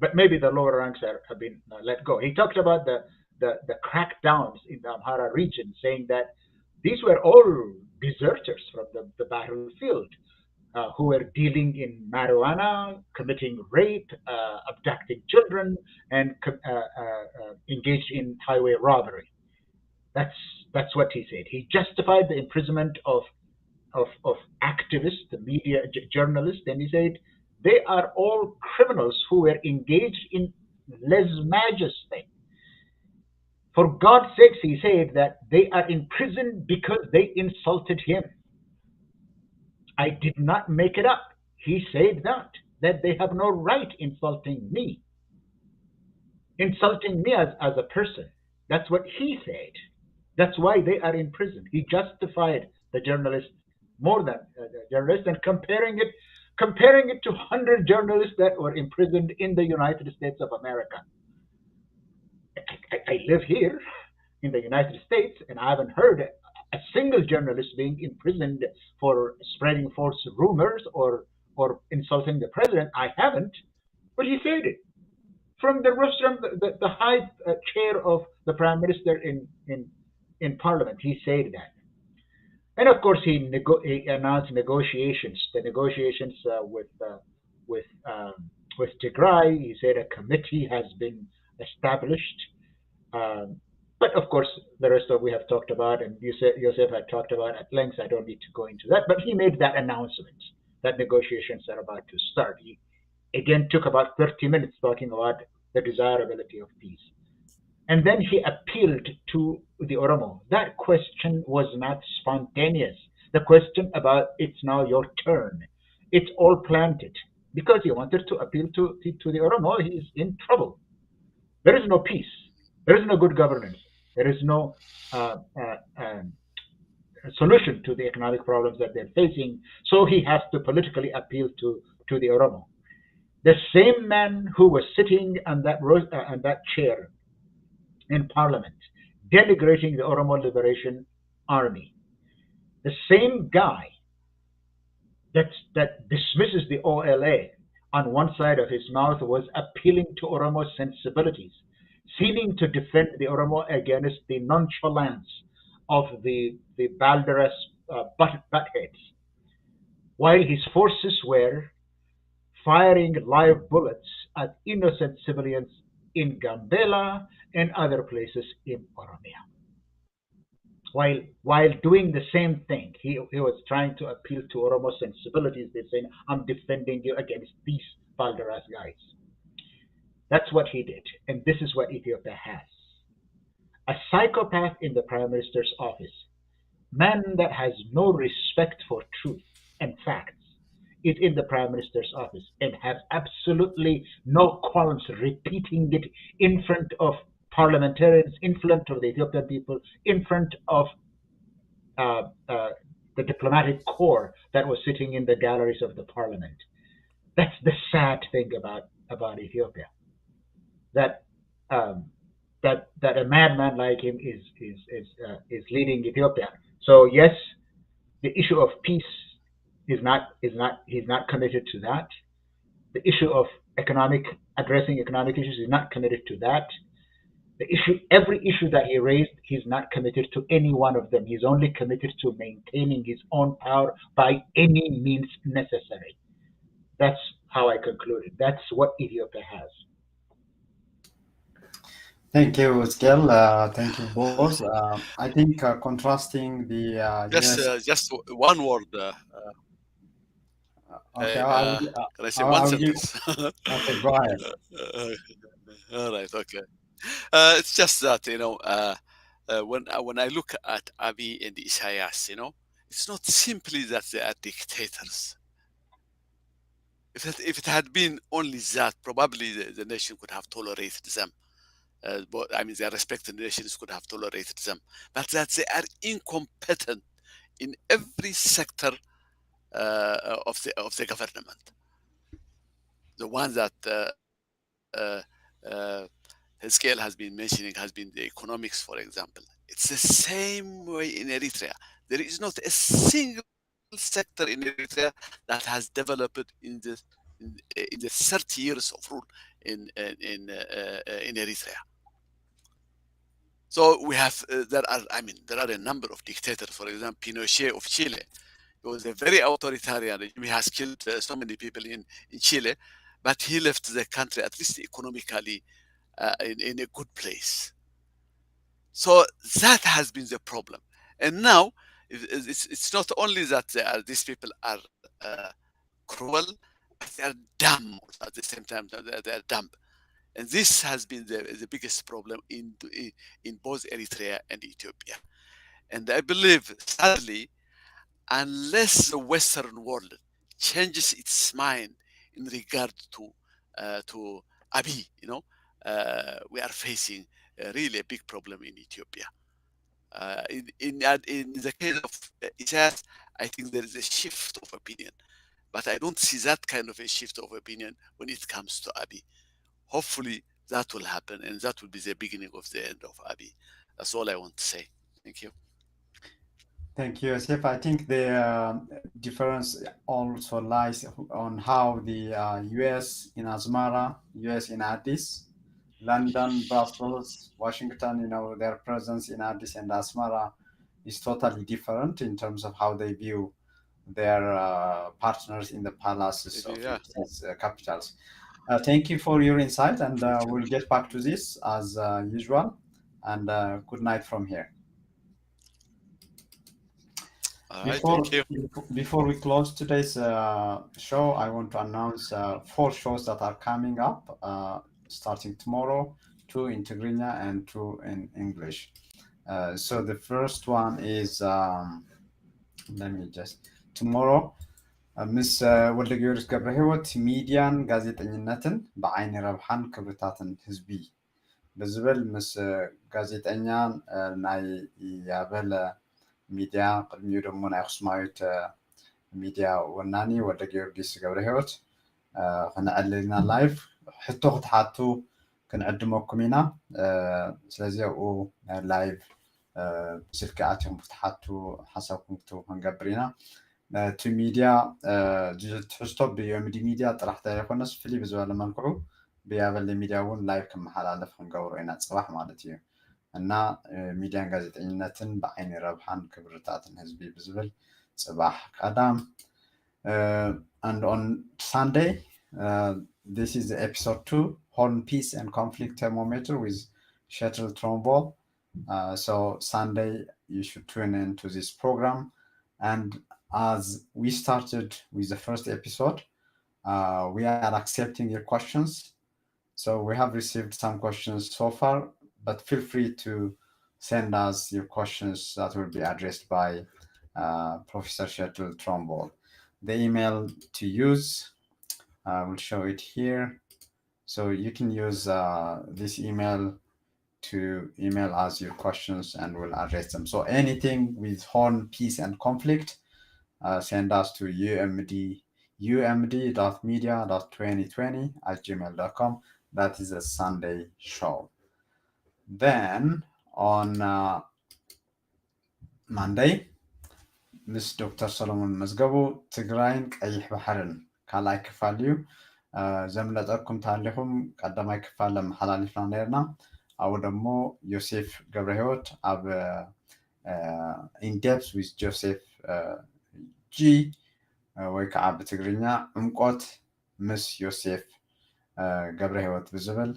But maybe the lower ranks have been let go. He talked about the crackdowns in the Amhara region, saying that these were all deserters from the battlefield who were dealing in marijuana, committing rape, abducting children, and engaged in highway robbery. That's what he said. He justified the imprisonment of activists, the media journalists, and he said they are all criminals who were engaged in lèse-majesté thing. For God's sakes, he said that they are in prison because they insulted him. I did not make it up. He said that they have no right insulting me as a person. That's what he said. That's why they are in prison. He justified the journalists more than the journalists, and comparing it to 100 journalists that were imprisoned in the United States of America. I live here in the United States, and I haven't heard a single journalist being imprisoned for spreading false rumors or insulting the president. I haven't. But he said it from the restaurant, the high chair of the prime minister in parliament. He said that. And of course, he announced negotiations. The negotiations with with Tigray. He said a committee has been established. Um, but of course, the rest of we have talked about, and Joseph had talked about at length. I don't need to go into that. But he made that announcement that negotiations are about to start. He again took about 30 minutes talking about the desirability of peace. And then he appealed to the Oromo. That question was not spontaneous. The question about it's now your turn. It's all planted because he wanted to appeal to the Oromo. He is in trouble. There is no peace. There is no good governance. There is no solution to the economic problems that they're facing. So he has to politically appeal to the Oromo. The same man who was sitting on that chair in parliament, denigrating the Oromo Liberation Army. The same guy that dismisses the OLA on one side of his mouth was appealing to Oromo sensibilities, seeming to defend the Oromo against the nonchalance of the Balderas buttheads, while his forces were firing live bullets at innocent civilians in Gambela and other places in Oromia. While doing the same thing, he was trying to appeal to Oromo sensibilities. They're saying, I'm defending you against these Balderas guys. That's what he did. And this is what Ethiopia has. A psychopath in the Prime Minister's office, man that has no respect for truth and facts, is in the Prime Minister's office and has absolutely no qualms repeating it in front of parliamentarians, in front of the Ethiopian people, in front of the diplomatic corps that was sitting in the galleries of the parliament. That's the sad thing about Ethiopia. That that a madman like him is leading Ethiopia. So yes, the issue of peace he's not committed to that. The issue of addressing economic issues, he's not committed to that. Every issue that he raised, he's not committed to any one of them. He's only committed to maintaining his own power by any means necessary. That's how I concluded. That's what Ethiopia has. Thank you, Skill. Thank you both. I think contrasting the US. Just one word. Okay, Can I say I one will give. sentence? Okay, go ahead. All right. Okay. It's just that when I look at Abiy and Isaias, it's not simply that they are dictators. If it had been only that, probably the nation could have tolerated them. But I mean, their respected nations could have tolerated them. But that they are incompetent in every sector of the government. The one that Scale has been mentioning has been the economics, for example. It's the same way in Eritrea. There is not a single sector in Eritrea that has developed in the 30 years of rule in Eritrea. So we have there are a number of dictators. For example, Pinochet of Chile. He was a very authoritarian regime. He has killed so many people in Chile, but he left the country at least economically in a good place. So that has been the problem. And now it's not only that these people are cruel, but they are dumb at the same time. They are dumb. And this has been the biggest problem in both Eritrea and Ethiopia. And I believe, sadly, unless the Western world changes its mind in regard to Abiy, we are facing really a big problem in Ethiopia. In the case of Isaias, I think there is a shift of opinion, but I don't see that kind of a shift of opinion when it comes to Abiy. Hopefully that will happen, and that will be the beginning of the end of Abiy. That's all I want to say. Thank you. Thank you, Yosef. I think the difference also lies on how the US in Asmara, US in Addis, London, Brussels, Washington, their presence in Addis and Asmara is totally different in terms of how they view their partners in the palaces of Yeah. these capitals. Thank you for your insight, and we'll get back to this as usual. And good night from here. All right. Thank you. Before we close today's show, I want to announce 4 shows that are coming up starting tomorrow, 2 in Tigrinya and 2 in English. So the first one is, tomorrow, ምስ ወልደ ጊዮርጊስ ገብረ ህይወት ሚድያን ጋዜጠኝነትን ብዓይኒ ረብሓን ክብርታትን ህዝቢ ብዝብል ምስ ጋዜጠኛን ናይ ያበለ ሚድያ ቅድሚኡ ደሞ ናይ ኣክሱማዊት ሚድያ ወናኒ ወልደ ጊዮርጊስ ገብረ ህይወት ክንዕልልና ላይቭ ሕቶ ክትሓቱ ክንዕድመኩም ኢና ስለዚ ኣብኡ ላይቭ ስልኪ ኣትዮም ክትሓቱ ሓሳብኩም ክትቡ ክንገብር ኢና እቲ ሚድያ ትሕዝቶ ብዮምዲ ሚድያ ጥራሕ ኣይኮነስ ፍልይ ብዝበለ መልክዑ ብያበለ ሚድያ እውን ላይቭ ክመሓላለፍ ክንገብሮ ኢና ፅባሕ ማለት እዩ እና ሚድያን ጋዜጠኝነትን ብዓይኒ ረብሓን ክብርታትን ህዝቢ ብዝብል ፅባሕ ቀዳም and on Sunday this is the episode 2 Horn Peace and Conflict Thermometer with Shuttle Trombol. So Sunday you should tune in to this program, and as we started with the first episode, we are accepting your questions. So we have received some questions so far, but feel free to send us your questions that will be addressed by Professor Shuttle Trombol. The email to use, I will show it here. So you can use this email to email us your questions and we'll address them. So anything with Horn, Peace and Conflict, send us to umd.media.2020@gmail.com. That is a Sunday show. Then on Monday, Miss Dr. Solomon Mazgabu, Tigrayn ቀይሕ ባሕርን ካልኣይ ክፋል እዩ ዘምለጠኩም ታሪኹም ቀዳማይ ክፋል ለመሓላሊፍና ነርና ኣብኡ ደሞ ዮሴፍ ገብረ ህይወት ኣብ in depth with Joseph G ወይ ከዓ ብትግርኛ ዕምቆት ምስ ዮሴፍ ገብረ ህይወት ብዝብል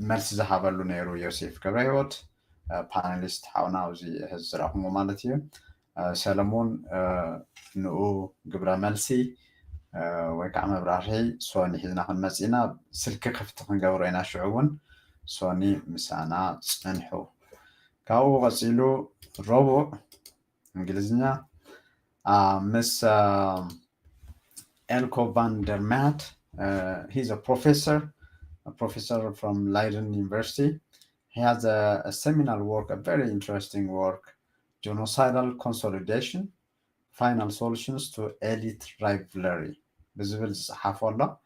መልሲ ዝሃበሉ ነይሩ ዮሴፍ ገብረ ህይወት ፓነሊስት ሓውና ኣብዚ ሕዚ ዝረኽሞ ማለት እዩ ሰለሞን ንኡ ግብረ መልሲ ወይ ከዓ መብራርሒ ሶኒ ሒዝና ክንመፅ ኢና ስልኪ ክፍቲ ክንገብሮ ኢና ሽዑ እውን ሶኒ ምሳና ፅንሑ ካብኡ ቀፂሉ ረቡዕ እንግሊዝኛ Miss Elko van der Maat. He's a professor from Leiden University. He has a seminal work, a very interesting work, Genocidal Consolidation, Final Solutions to Elite Rivalry. Visible Hafola,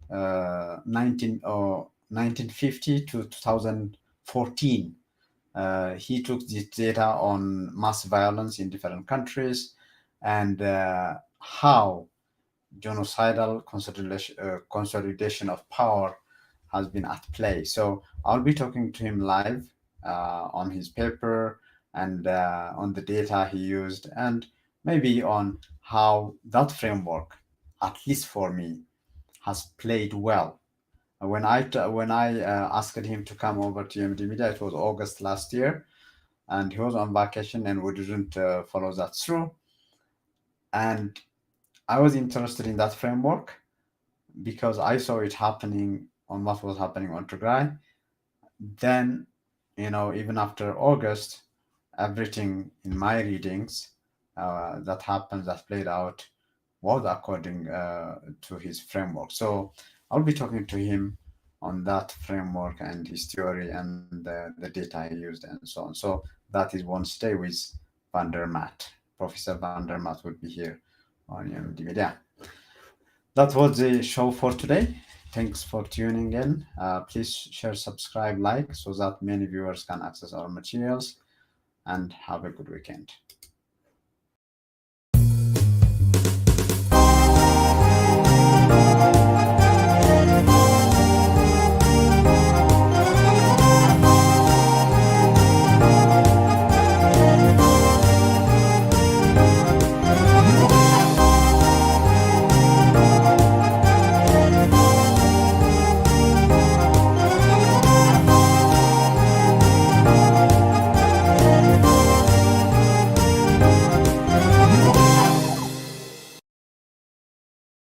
1950 to 2014. He took this data on mass violence in different countries and how genocidal consolidation of power has been at play. So I'll be talking to him live on his paper and on the data he used, and maybe on how that framework, at least for me, has played well. When I asked him to come over to UMD Media, it was August last year, and he was on vacation and we didn't follow that through. And I was interested in that framework because I saw it happening on what was happening on Tigray. Then, even after August, everything in my readings that happened, that played out, was according to his framework. So I'll be talking to him on that framework and his theory and the data he used and so on. So that is one stay with van der Maat. Professor van der Maat would be here on UMD Media. That was the show for today. Thanks for tuning in. Please share, subscribe, like, so that many viewers can access our materials, and have a good weekend.